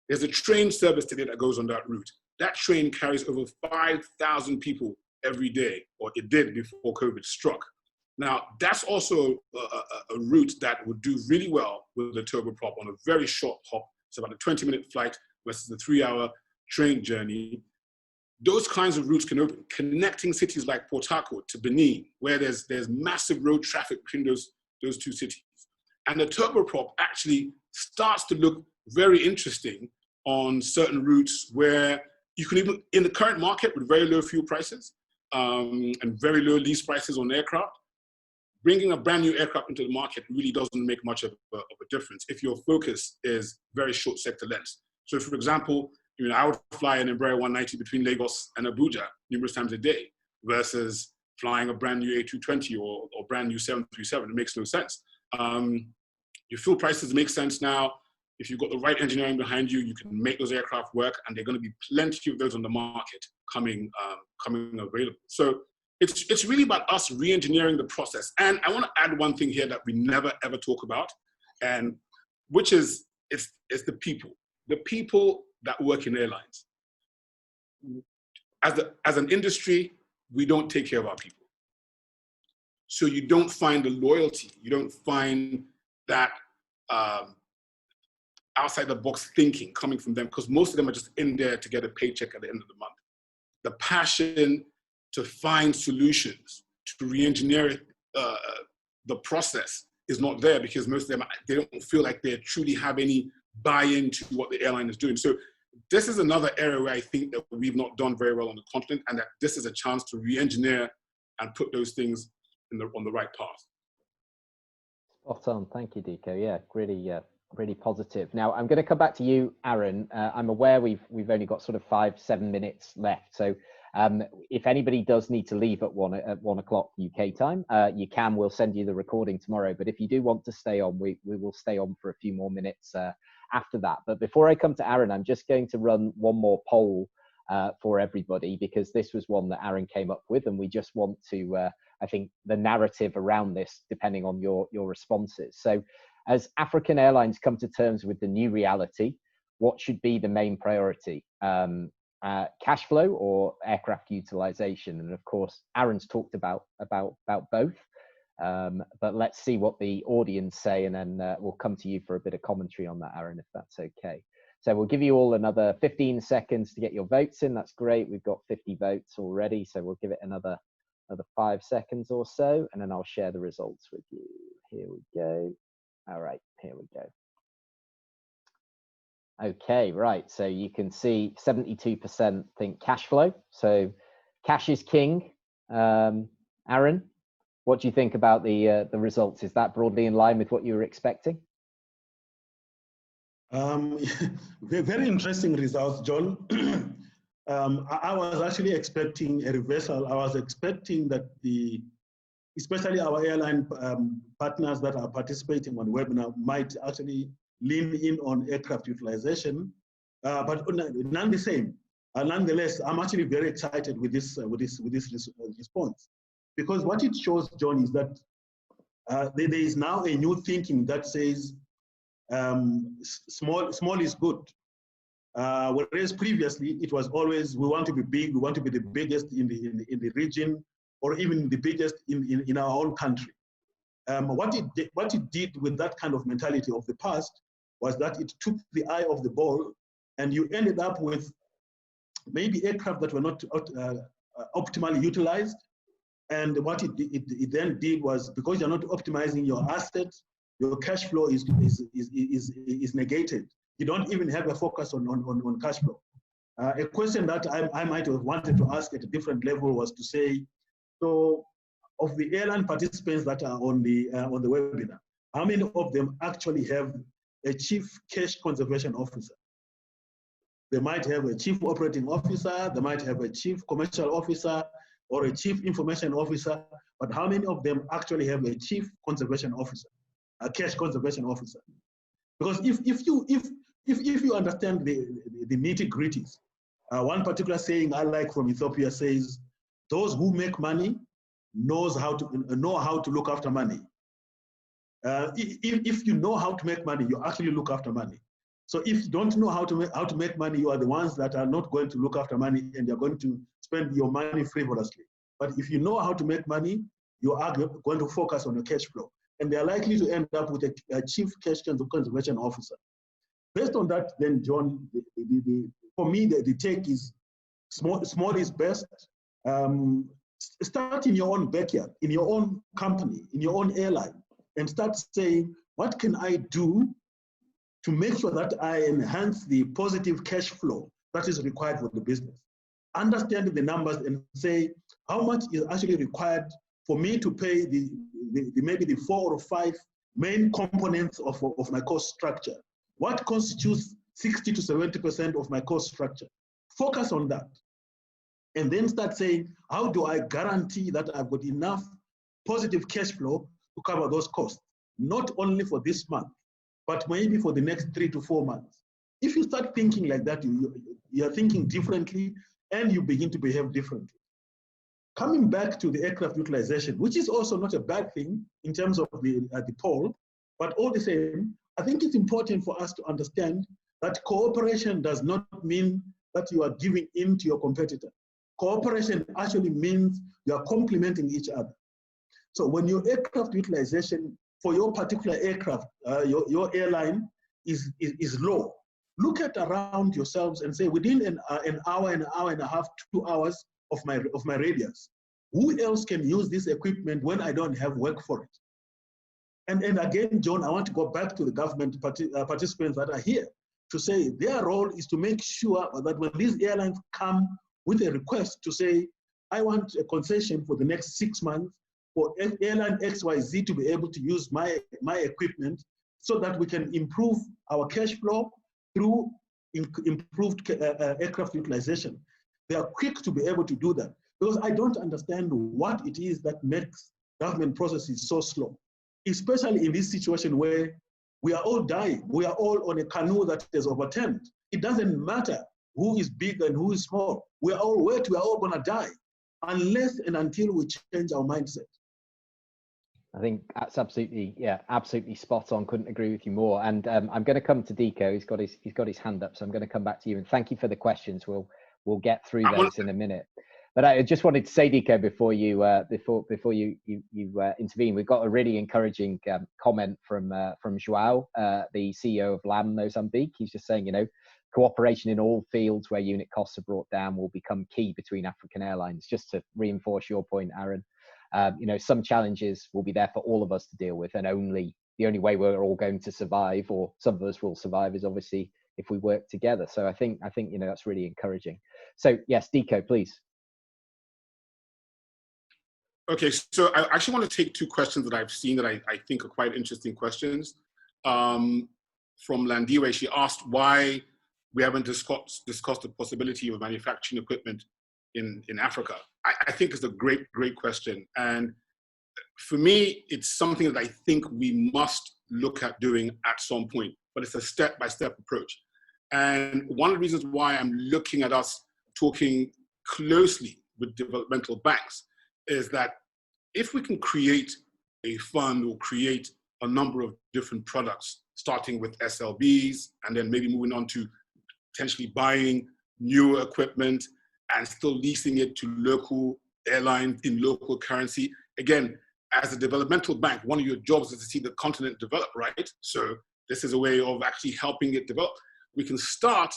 There's a train service today that goes on that route. That train carries over 5,000 people every day, or it did before COVID struck. Now, that's also a route that would do really well with a turboprop on a very short hop. It's about a 20-minute flight versus a 3-hour train journey. Those kinds of routes can open, connecting cities like Port Harcourt to Benin, where there's massive road traffic between those two cities. And the turboprop actually starts to look very interesting on certain routes where you can even, in the current market with very low fuel prices and very low lease prices on aircraft, bringing a brand new aircraft into the market really doesn't make much of a difference if your focus is very short sector lengths. So for example, you know, I would fly an Embraer 190 between Lagos and Abuja numerous times a day versus flying a brand new A220 or brand new 737. It makes no sense. Your fuel prices make sense now. If you've got the right engineering behind you, you can make those aircraft work, and there are going to be plenty of those on the market coming available. So it's really about us re-engineering the process. And I want to add one thing here that we never ever talk about, and which is it's the people that work in airlines. As an industry, we don't take care of our people. So you don't find the loyalty, you don't find that outside the box thinking coming from them, because most of them are just in there to get a paycheck at the end of the month. The passion to find solutions, to re-engineer the process is not there, because most of them, they don't feel like they truly have any buy-in to what the airline is doing. So this is another area where I think that we've not done very well on the continent, and that this is a chance to re-engineer and put those things on the right path. Spot on. Thank you, Dikko. Yeah, really positive. Now I'm going to come back to you, Aaron. I'm aware we've only got sort of 5-7 minutes left. So if anybody does need to leave at 1 o'clock UK time, you can. We'll send you the recording tomorrow. But if you do want to stay on, we will stay on for a few more minutes after that. But before I come to Aaron, I'm just going to run one more poll for everybody, because this was one that Aaron came up with, and we just want to, I think, the narrative around this, depending on your responses. So as African airlines come to terms with the new reality, what should be the main priority? Cash flow or aircraft utilization? And of course, Aaron's talked about both, but let's see what the audience say, and then we'll come to you for a bit of commentary on that, Aaron, if that's okay. So we'll give you all another 15 seconds to get your votes in. That's great. We've got 50 votes already, so we'll give it another 5 seconds or so, and then I'll share the results with you. Here we go. All right, here we go. Okay, right. So you can see 72% think cash flow. So cash is king. Aaron, what do you think about the results? Is that broadly in line with what you were expecting? Very interesting results, John. I was actually expecting a reversal. I was expecting that especially our airline partners that are participating on the webinar might actually lean in on aircraft utilization, but none the same. Nonetheless, I'm actually very excited with this response, because what it shows, John, is that there is now a new thinking that says small is good. Whereas previously it was always, we want to be big, we want to be the biggest in the region, or even the biggest in our own country. What it did with that kind of mentality of the past was that it took the eye off the ball, and you ended up with maybe aircraft that were not optimally utilized. And what it then did was, because you're not optimizing your assets, your cash flow is negated. You don't even have a focus on cash flow. A question that I might have wanted to ask at a different level was to say, so of the airline participants that are on the webinar, how many of them actually have a chief cash conservation officer? They might have a chief operating officer, they might have a chief commercial officer, or a chief information officer, but how many of them actually have a chief conservation officer, a cash conservation officer? Because if you understand the nitty-gritties, one particular saying I like from Ethiopia says, those who make money know how to look after money. If you know how to make money, you actually look after money. So if you don't know how to make money, you are the ones that are not going to look after money, and you're going to spend your money frivolously. But if you know how to make money, you are going to focus on your cash flow. And they're likely to end up with a chief cash conservation officer. Based on that, then, John, for me, the take is small is best. Start in your own backyard, in your own company, in your own airline, and start saying, what can I do to make sure that I enhance the positive cash flow that is required for the business? Understand the numbers and say, how much is actually required for me to pay maybe the 4 or 5 main components of my cost structure? What constitutes 60 to 70% of my cost structure? Focus on that. And then start saying, how do I guarantee that I've got enough positive cash flow to cover those costs? Not only for this month, but maybe for the next 3 to 4 months. If you start thinking like that, you're thinking differently, and you begin to behave differently. Coming back to the aircraft utilization, which is also not a bad thing in terms of the poll, but all the same, I think it's important for us to understand that cooperation does not mean that you are giving in to your competitor. Cooperation actually means you are complementing each other. So when your aircraft utilization for your particular aircraft, your airline is low, look at around yourselves and say, within an hour and a half, 2 hours of my radius, who else can use this equipment when I don't have work for it? And again, John, I want to go back to the government participants that are here to say their role is to make sure that when these airlines come with a request to say, I want a concession for the next 6 months for airline XYZ to be able to use my equipment so that we can improve our cash flow through improved aircraft utilization. They are quick to be able to do that, because I don't understand what it is that makes government processes so slow, especially in this situation where we are all dying. We are all on a canoe that is overturned. It doesn't matter who is big and who is small. We are all wet. We are all going to die unless and until we change our mindset. I think that's absolutely spot on. Couldn't agree with you more. And I'm going to come to Dikko. He's got his hand up, so I'm going to come back to you. And thank you for the questions. We'll get through those in a minute. But I just wanted to say, Dikko, before you intervene, we've got a really encouraging comment from João, the CEO of LAM Mozambique. He's just saying, cooperation in all fields where unit costs are brought down will become key between African airlines. Just to reinforce your point, Aaron. Some challenges will be there for all of us to deal with, and the only way we're all going to survive, or some of us will survive, is obviously if we work together. So I think that's really encouraging. So yes, Dikko, please. Okay, so I actually want to take 2 questions that I've seen that I think are quite interesting questions. From Landiwe, she asked why we haven't discussed the possibility of manufacturing equipment in Africa. I think it's a great question. And for me, it's something that I think we must look at doing at some point, but it's a step-by-step approach. And one of the reasons why I'm looking at us talking closely with developmental banks is that if we can create a fund or create a number of different products, starting with SLBs and then maybe moving on to potentially buying newer equipment and still leasing it to local airlines in local currency. Again, as a developmental bank, one of your jobs is to see the continent develop, right? So this is a way of actually helping it develop. We can start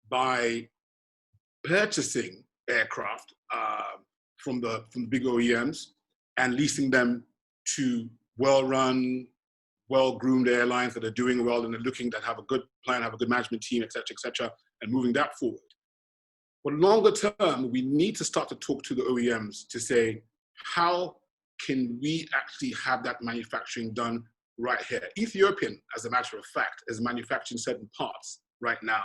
by purchasing aircraft from the big OEMs and leasing them to well-run, well-groomed airlines that are doing well and are looking, that have a good plan, have a good management team, et cetera, and moving that forward. But longer term, we need to start to talk to the OEMs to say, how can we actually have that manufacturing done right here? Ethiopian, as a matter of fact, is manufacturing certain parts right now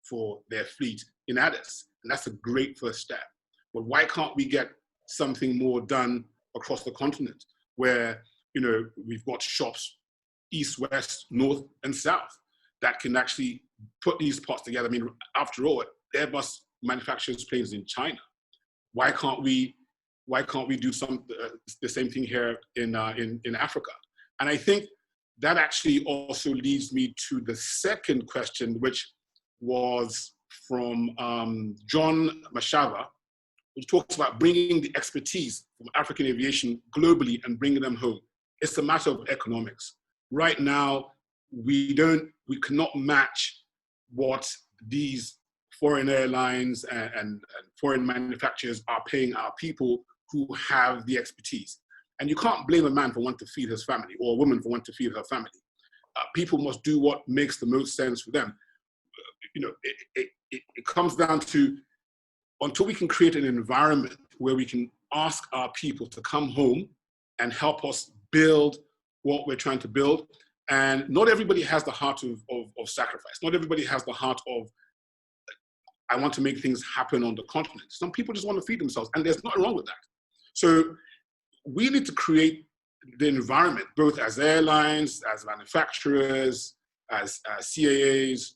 for their fleet in Addis, and that's a great first step. But why can't we get something more done across the continent, where, you know, we've got shops east, west, north, and south that can actually put these parts together? I mean, after all, Airbus manufactures planes in China. Why can't we do the same thing here in Africa? And I think that actually also leads me to the second question, which was from John Mashava, which talks about bringing the expertise from African aviation globally and bringing them home. It's a matter of economics. Right now, we cannot match what these foreign airlines and foreign manufacturers are paying our people who have the expertise. And you can't blame a man for wanting to feed his family, or a woman for wanting to feed her family. People must do what makes the most sense for them. You know, it comes down to, until we can create an environment where we can ask our people to come home and help us build what we're trying to build. And not everybody has the heart of sacrifice. Not everybody has the heart of, I want to make things happen on the continent. Some people just want to feed themselves, and there's nothing wrong with that. So we need to create the environment, both as airlines, as manufacturers, as CAAs,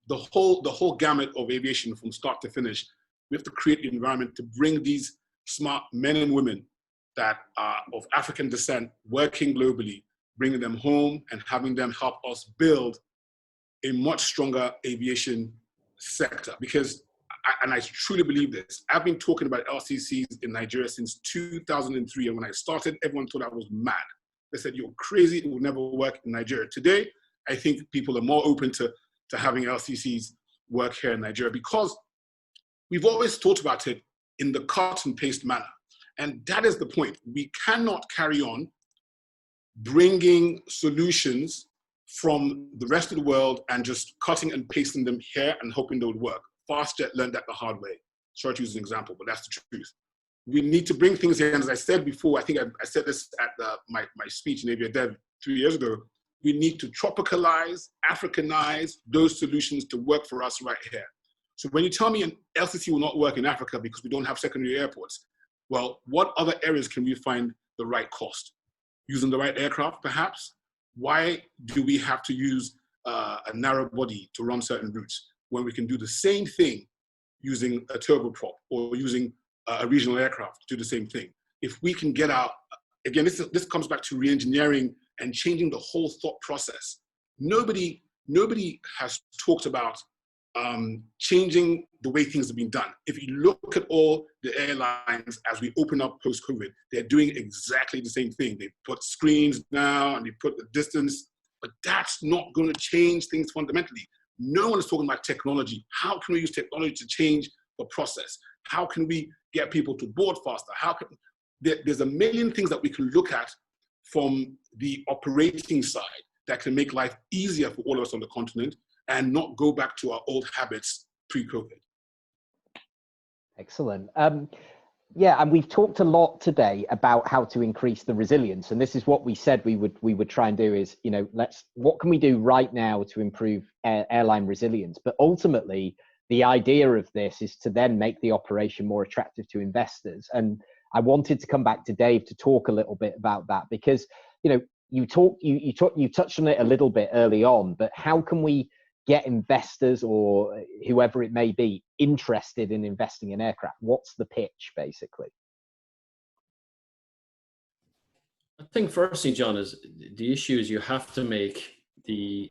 the whole gamut of aviation from start to finish. We have to create the environment to bring these smart men and women that are of African descent, working globally, bringing them home and having them help us build a much stronger aviation sector. Because, and I truly believe this, I've been talking about LCCs in Nigeria since 2003. And when I started, everyone thought I was mad. They said, you're crazy, it will never work in Nigeria. Today, I think people are more open to having LCCs work here in Nigeria, because we've always thought about it in the cut and paste manner. And that is the point. We cannot carry on bringing solutions from the rest of the world and just cutting and pasting them here and hoping they would work. FastJet learned that the hard way. Sorry to use an example, but that's the truth. We need to bring things in. As I said before, I think I said this at my speech in AviaDev 3 years ago, we need to tropicalize, Africanize those solutions to work for us right here. So when you tell me an LCC will not work in Africa because we don't have secondary airports, well, what other areas can we find the right cost? Using the right aircraft, perhaps? Why do we have to use a narrow body to run certain routes when we can do the same thing using a turboprop or using a regional aircraft to do the same thing? If we can get out, again, this comes back to re-engineering and changing the whole thought process. Nobody has talked about changing the way things have been done. If you look at all the airlines as we open up post-COVID, they're doing exactly the same thing. They put screens now and they put the distance, but that's not going to change things fundamentally. No one is talking about technology. How can we use technology to change the process? How can we get people to board faster? There's a million things that we can look at from the operating side that can make life easier for all of us on the continent and not go back to our old habits pre-COVID. Excellent. Yeah, and we've talked a lot today about how to increase the resilience, and this is what we said we would try and do is, you know, what can we do right now to improve airline resilience? But ultimately, the idea of this is to then make the operation more attractive to investors. And I wanted to come back to Dave to talk a little bit about that, because, you know, you touched on it a little bit early on, but how can we get investors or whoever it may be interested in investing in aircraft? What's the pitch, basically? I think firstly, John, is the issue is you have to make the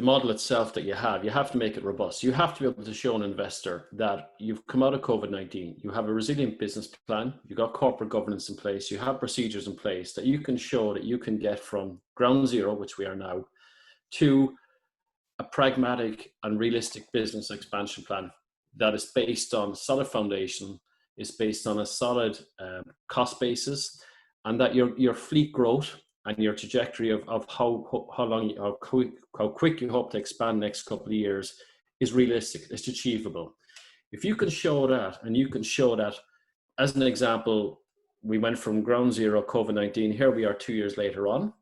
model itself that you have to make it robust. You have to be able to show an investor that you've come out of COVID-19, you have a resilient business plan, you've got corporate governance in place, you have procedures in place that you can show that you can get from ground zero, which we are now, to a pragmatic and realistic business expansion plan that is based on solid foundation, is based on a solid cost basis, and that your fleet growth and your trajectory of how quick you hope to expand next couple of years is realistic, it's achievable. If you can show that, and you can show that, as an example, we went from ground zero, COVID-19, here we are 2 years later on.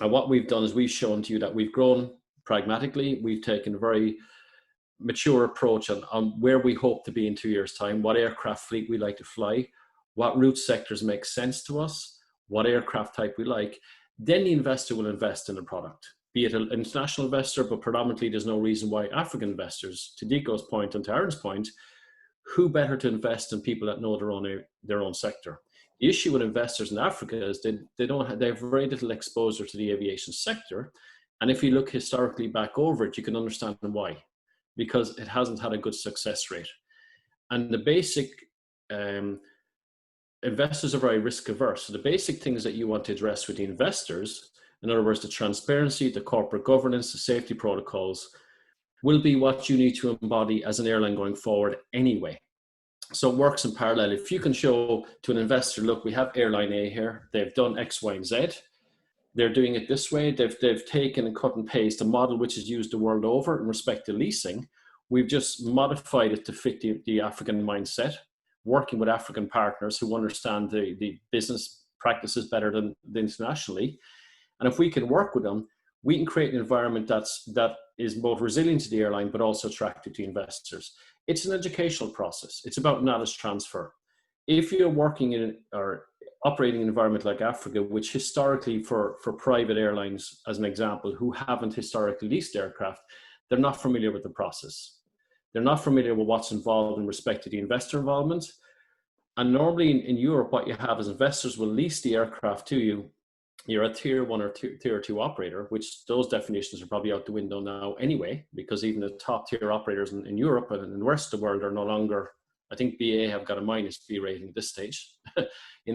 And what we've done is we've shown to you that we've grown pragmatically, we've taken a very mature approach on where we hope to be in 2 years' time, what aircraft fleet we like to fly, what route sectors make sense to us, what aircraft type we like. Then the investor will invest in the product, be it an international investor, but predominantly there's no reason why African investors, to Dikko's point and to Aaron's point, who better to invest in people that know their own sector. The issue with investors in Africa is they have very little exposure to the aviation sector. And if you look historically back over it, you can understand why, because it hasn't had a good success rate. And the basic, investors are very risk averse. So the basic things that you want to address with the investors, in other words, the transparency, the corporate governance, the safety protocols, will be what you need to embody as an airline going forward anyway. So it works in parallel. If you can show to an investor, look, we have airline A here, they've done X, Y, and Z, they're doing it this way, they've taken and cut and pasted a model which is used the world over in respect to leasing. We've just modified it to fit the African mindset, working with African partners who understand the business practices better than internationally. And if we can work with them, we can create an environment that is both resilient to the airline, but also attractive to investors. It's an educational process. It's about knowledge transfer. If you're working in or operating in an environment like Africa, which historically for private airlines, as an example, who haven't historically leased aircraft, they're not familiar with the process. They're not familiar with what's involved in respect to the investor involvement. And normally in Europe, what you have is investors will lease the aircraft to you. You're a tier one or tier two operator, which those definitions are probably out the window now anyway, because even the top tier operators in Europe and in the rest of the world are no longer, I think BA have got a minus B rating at this stage.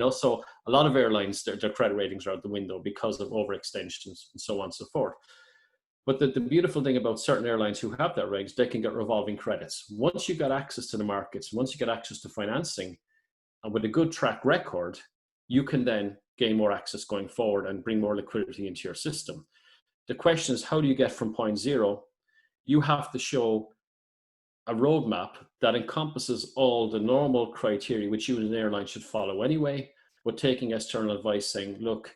So a lot of airlines, their credit ratings are out the window because of overextensions and so on and so forth. But the beautiful thing about certain airlines who have that regs, they can get revolving credits. Once you got access to the markets, once you get access to financing, and with a good track record, you can then gain more access going forward and bring more liquidity into your system. The question is, how do you get from point zero? You have to show a roadmap that encompasses all the normal criteria which you as an airline should follow anyway, but taking external advice saying, look,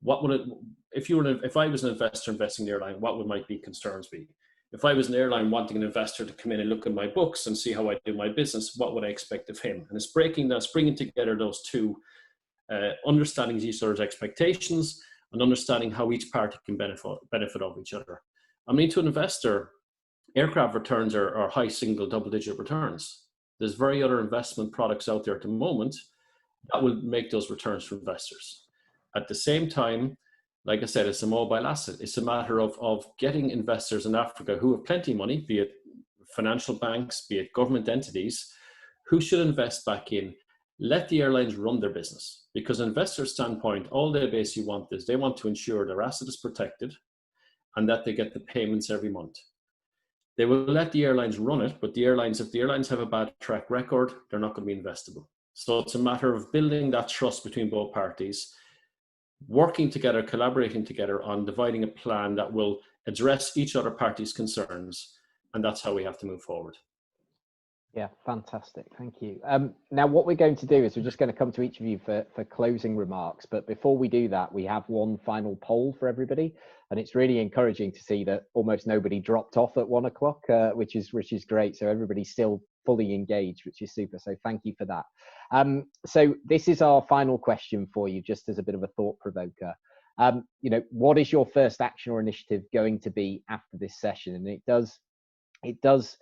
what would it, if I was an investor investing in the airline, what would my big concerns be? If I was an airline wanting an investor to come in and look at my books and see how I do my business, what would I expect of him? And it's bringing together those two, understanding each other's expectations and understanding how each party can benefit of each other. I mean, to an investor, aircraft returns are high single, double-digit returns. There's very other investment products out there at the moment that will make those returns for investors. At the same time, like I said, it's a mobile asset. It's a matter of getting investors in Africa who have plenty of money, be it financial banks, be it government entities, who should invest back in. Let the airlines run their business, because investor standpoint, all they basically want is they want to ensure their asset is protected and that they get the payments every month. They will let the airlines run it, but if the airlines have a bad track record, they're not going to be investable. So it's a matter of building that trust between both parties, working together, collaborating together on dividing a plan that will address each other party's concerns. And that's how we have to move forward. Yeah, fantastic. Thank you. Now, what we're going to do is we're just going to come to each of you for closing remarks. But before we do that, we have one final poll for everybody. And it's really encouraging to see that almost nobody dropped off at 1 o'clock, which is great. So everybody's still fully engaged, which is super. So thank you for that. So this is our final question for you, just as a bit of a thought provoker. What is your first action or initiative going to be after this session? And it does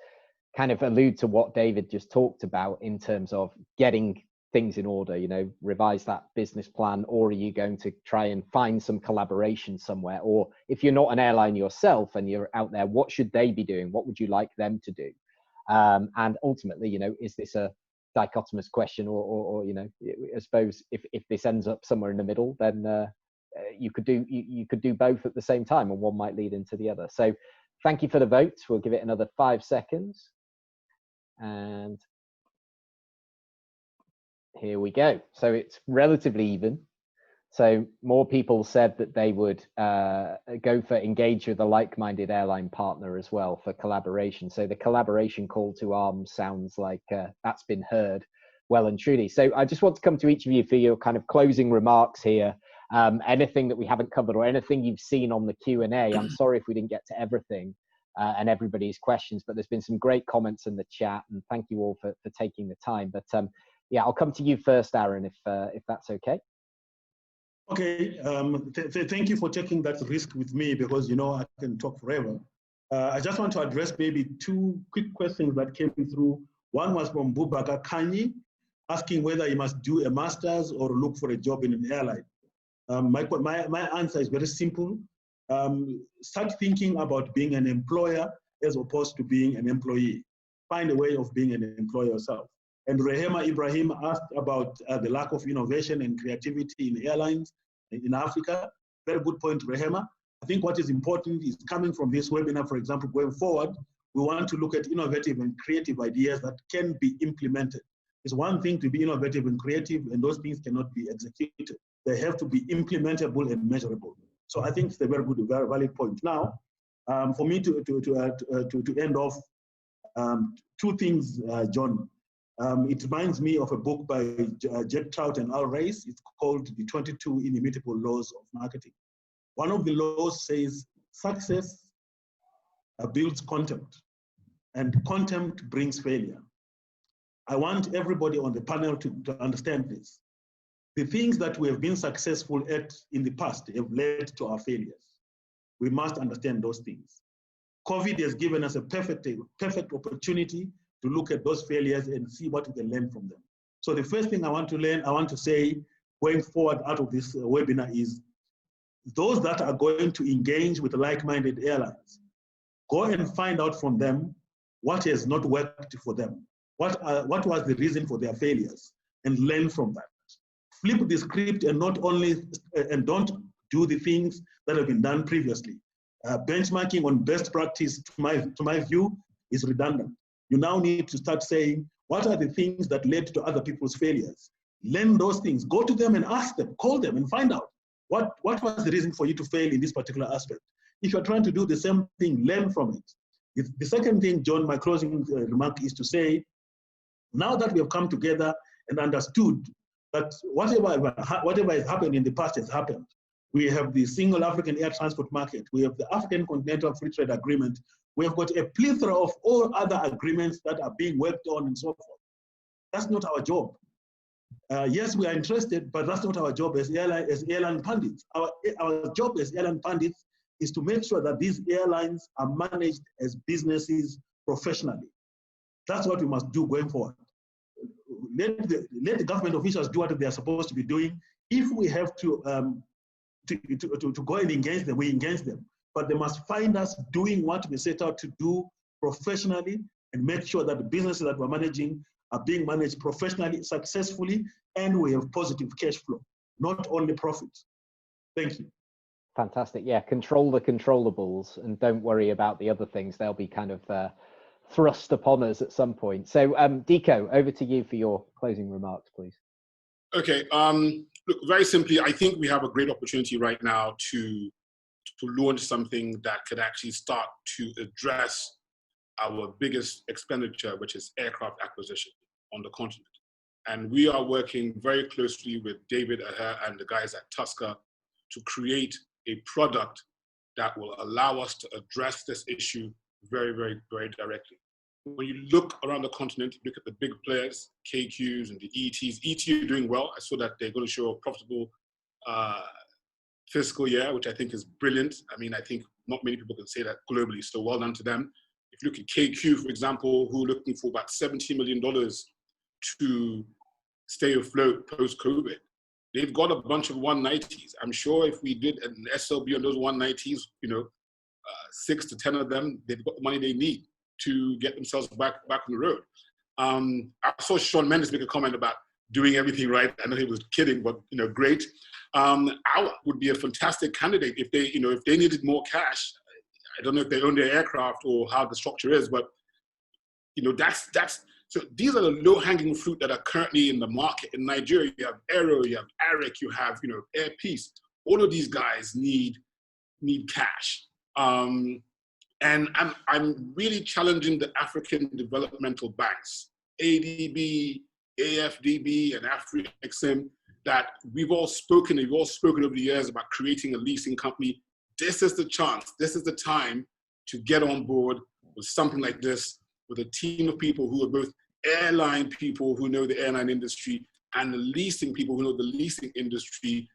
kind of allude to what David just talked about in terms of getting things in order, you know, revise that business plan, or are you going to try and find some collaboration somewhere? Or if you're not an airline yourself and you're out there, what should they be doing? What would you like them to do? And ultimately, you know, is this a dichotomous question, or you know, I suppose if this ends up somewhere in the middle, then you could do both at the same time, and one might lead into the other. So thank you for the votes. We'll give it another 5 seconds. And here we go. So it's relatively even. So more people said that they would go for engage with a like-minded airline partner as well for collaboration. So the collaboration call to arms sounds like that's been heard well and truly. So I just want to come to each of you for your kind of closing remarks here. Anything that we haven't covered or anything you've seen on the Q&A. I'm sorry if we didn't get to everything and everybody's questions, but there's been some great comments in the chat, and thank you all for taking the time. But yeah, I'll come to you first, Aaron, if that's okay. Okay, thank you for taking that risk with me, because you know I can talk forever. I just want to address maybe 2 quick questions that came through. One was from Bubaka Kanyi, asking whether he must do a master's or look for a job in an airline. My answer is very simple. Start thinking about being an employer as opposed to being an employee. Find a way of being an employer yourself. And Rehema Ibrahim asked about the lack of innovation and creativity in airlines in Africa. Very good point, Rehema. I think what is important is coming from this webinar, for example, going forward, we want to look at innovative and creative ideas that can be implemented. It's one thing to be innovative and creative, and those things cannot be executed. They have to be implementable and measurable. So I think it's a very good, very valid point. Now, for me to end off, 2 things, John. It reminds me of a book by Jack Trout and Al Race. It's called The 22 Inimitable Laws of Marketing. One of the laws says success builds contempt, and contempt brings failure. I want everybody on the panel to understand this. The things that we have been successful at in the past have led to our failures. We must understand those things. COVID has given us a perfect opportunity to look at those failures and see what we can learn from them. So the first thing I want to say going forward out of this webinar is those that are going to engage with like-minded airlines, go and find out from them what has not worked for them. What was the reason for their failures, and learn from that. Flip the script and don't do the things that have been done previously. Benchmarking on best practice, to my view, is redundant. You now need to start saying, what are the things that led to other people's failures? Learn those things. Go to them and ask them, call them and find out what was the reason for you to fail in this particular aspect. If you're trying to do the same thing, learn from it. The second thing, John, my closing remark is to say, now that we have come together and understood that whatever has happened in the past has happened. We have the single African air transport market. We have the African Continental Free Trade Agreement. We have got a plethora of all other agreements that are being worked on and so forth. That's not our job. Yes, we are interested, but that's not our job as airline pundits. Our job as airline pundits is to make sure that these airlines are managed as businesses professionally. That's what we must do going forward. Let the government officials do what they are supposed to be doing. If we have to go and engage them, we engage them. But they must find us doing what we set out to do professionally, and make sure that the businesses that we're managing are being managed professionally, successfully, and we have positive cash flow, not only profits. Thank you. Fantastic. Yeah, control the controllables and don't worry about the other things. They'll be kind of thrust upon us at some point. So Dikko, over to you for your closing remarks, please. Okay, look, very simply, I think we have a great opportunity right now to launch something that could actually start to address our biggest expenditure, which is aircraft acquisition on the continent. And we are working very closely with David Aher and the guys at Tuscar to create a product that will allow us to address this issue very, very, very directly. When you look around the continent, look at the big players, KQs and the ETs. ET are doing well. I saw that they're going to show a profitable fiscal year, which I think is brilliant. I mean, I think not many people can say that globally, so well done to them. If you look at KQ, for example, who are looking for about $70 million to stay afloat post-COVID. They've got a bunch of 190s. I'm sure if we did an SLB on those 190s, 6 to 10 of them, they've got the money they need to get themselves back on the road. I saw Sean Mendes make a comment about doing everything right. I know he was kidding, but great. I would be a fantastic candidate if they needed more cash. I don't know if they own their aircraft or how the structure is, but so these are the low-hanging fruit that are currently in the market. In Nigeria, you have Aero, you have Arik, you have Air Peace. All of these guys need cash. And I'm really challenging the African developmental banks, ADB, AFDB, and AfriExim, that we've all spoken over the years about creating a leasing company. This is the chance, this is the time to get on board with something like this, with a team of people who are both airline people who know the airline industry and the leasing people who know the leasing industry,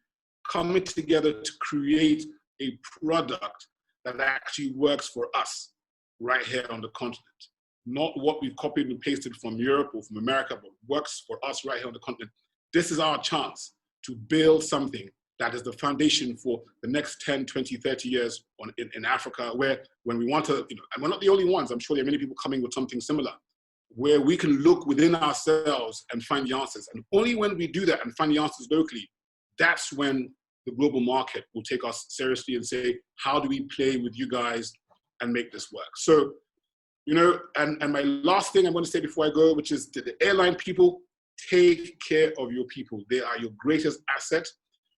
coming together to create a product that actually works for us right here on the continent. Not what we've copied and pasted from Europe or from America, but works for us right here on the continent. This is our chance to build something that is the foundation for the next 10, 20, 30 years in Africa, where when we want to, and we're not the only ones, I'm sure there are many people coming with something similar, where we can look within ourselves and find the answers. And only when we do that and find the answers locally, that's when the global market will take us seriously and say, how do we play with you guys and make this work? So, and my last thing I'm going to say before I go, which is to the airline people, take care of your people. They are your greatest asset.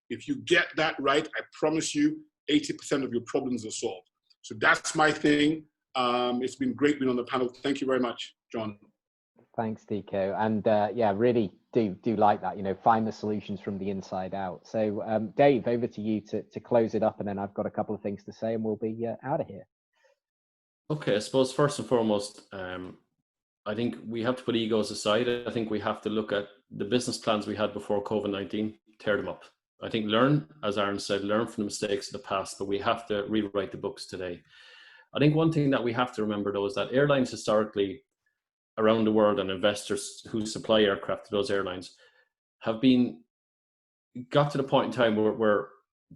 If you get that right, I promise you 80% of your problems are solved. So that's my thing. It's been great being on the panel. Thank you very much, John. Thanks, Dikko. And yeah, really do like that, find the solutions from the inside out. So Dave, over to you to close it up, and then I've got a couple of things to say and we'll be out of here. Okay, I suppose first and foremost, I think we have to put egos aside. I think we have to look at the business plans we had before COVID-19, tear them up. I think learn, as Aaron said, learn from the mistakes of the past, but we have to rewrite the books today. I think one thing that we have to remember, though, is that airlines historically around the world, and investors who supply aircraft to those airlines, got to the point in time where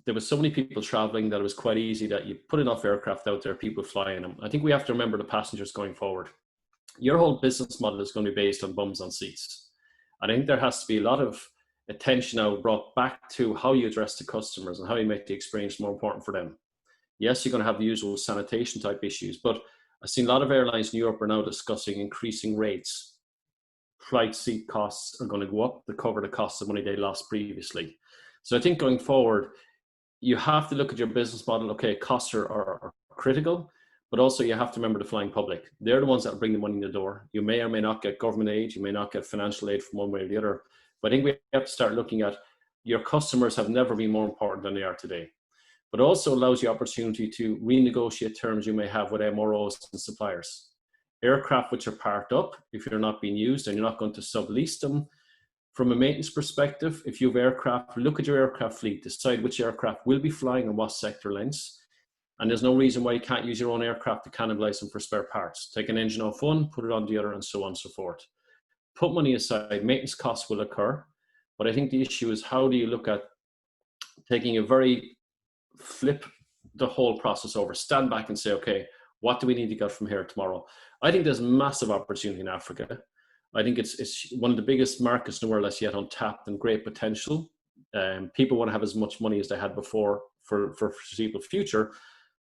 there was so many people traveling that it was quite easy that you put enough aircraft out there, people flying them. I think we have to remember the passengers going forward. Your whole business model is going to be based on bums on seats. I think there has to be a lot of attention now brought back to how you address the customers and how you make the experience more important for them. Yes, you're going to have the usual sanitation type issues, but I've seen a lot of airlines in Europe are now discussing increasing rates. Flight seat costs are going to go up to cover the costs of money they lost previously. So I think going forward, you have to look at your business model. Okay, costs are critical, but also you have to remember the flying public. They're the ones that bring the money in the door. You may or may not get government aid. You may not get financial aid from one way or the other. But I think we have to start looking at your customers have never been more important than they are today. But also allows you opportunity to renegotiate terms you may have with MROs and suppliers. Aircraft which are parked up, if you're not being used and you're not going to sublease them. From a maintenance perspective, if you have aircraft, look at your aircraft fleet, decide which aircraft will be flying and what sector lengths. And there's no reason why you can't use your own aircraft to cannibalize them for spare parts. Take an engine off one, put it on the other, and so on and so forth. Put money aside, maintenance costs will occur. But I think the issue is, how do you look at taking flip the whole process over, stand back and say, okay, what do we need to get from here tomorrow? I think there's massive opportunity in Africa. I think it's one of the biggest markets in the world that's yet untapped and great potential. People want to have as much money as they had before for foreseeable future,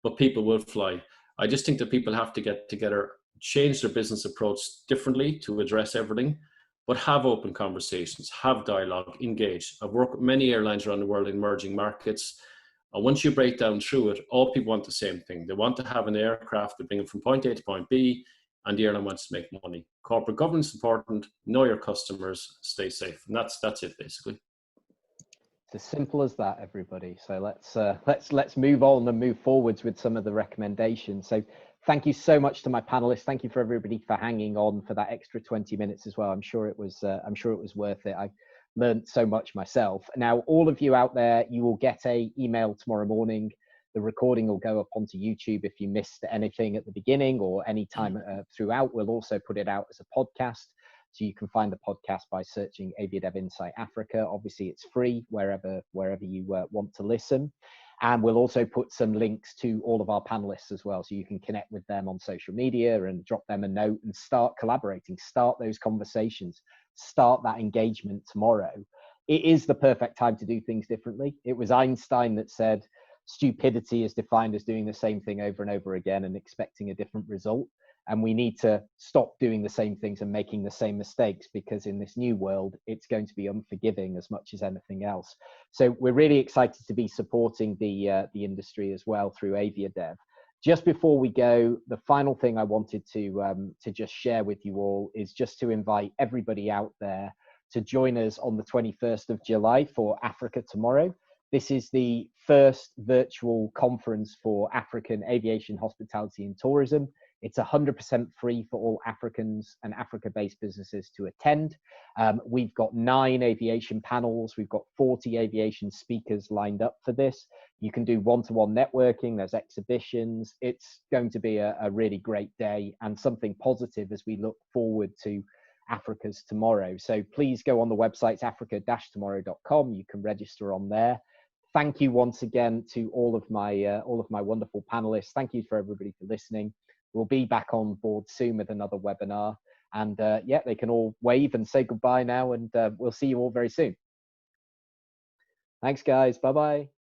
but people will fly. I just think that people have to get together, change their business approach differently to address everything, but have open conversations, have dialogue, engage. I've worked with many airlines around the world in emerging markets. And once you break down through it, all people want the same thing. They want to have an aircraft to bring them from point A to point B, and the airline wants to make money. Corporate governance is important. Know your customers, stay safe, and that's it basically. It's as simple as that, everybody. So let's move on and move forwards with some of the recommendations. So thank you so much to my panelists. Thank you for everybody for hanging on for that extra 20 minutes as well. I'm sure it was worth it. I learned so much myself. Now, all of you out there, you will get an email tomorrow morning. The recording will go up onto YouTube if you missed anything at the beginning or any time throughout. We'll also put it out as a podcast. So you can find the podcast by searching AviaDev Insight Africa. Obviously, it's free wherever you want to listen. And we'll also put some links to all of our panelists as well. So you can connect with them on social media and drop them a note and start collaborating, start those conversations, start that engagement tomorrow. It is the perfect time to do things differently. It was Einstein that said, stupidity is defined as doing the same thing over and over again and expecting a different result. And we need to stop doing the same things and making the same mistakes, because in this new world, it's going to be unforgiving as much as anything else. So we're really excited to be supporting the industry as well through AviaDev. Just before we go, the final thing I wanted to just share with you all is just to invite everybody out there to join us on the 21st of July for Africa Tomorrow. This is the first virtual conference for African aviation, hospitality and tourism. It's 100% free for all Africans and Africa-based businesses to attend. We've got 9 aviation panels. We've got 40 aviation speakers lined up for this. You can do one-to-one networking. There's exhibitions. It's going to be a really great day and something positive as we look forward to Africa's tomorrow. So please go on the website, africa-tomorrow.com. You can register on there. Thank you once again to all of my wonderful panelists. Thank you for everybody for listening. We'll be back on board soon with another webinar. And yeah, they can all wave and say goodbye now, and we'll see you all very soon. Thanks, guys. Bye-bye.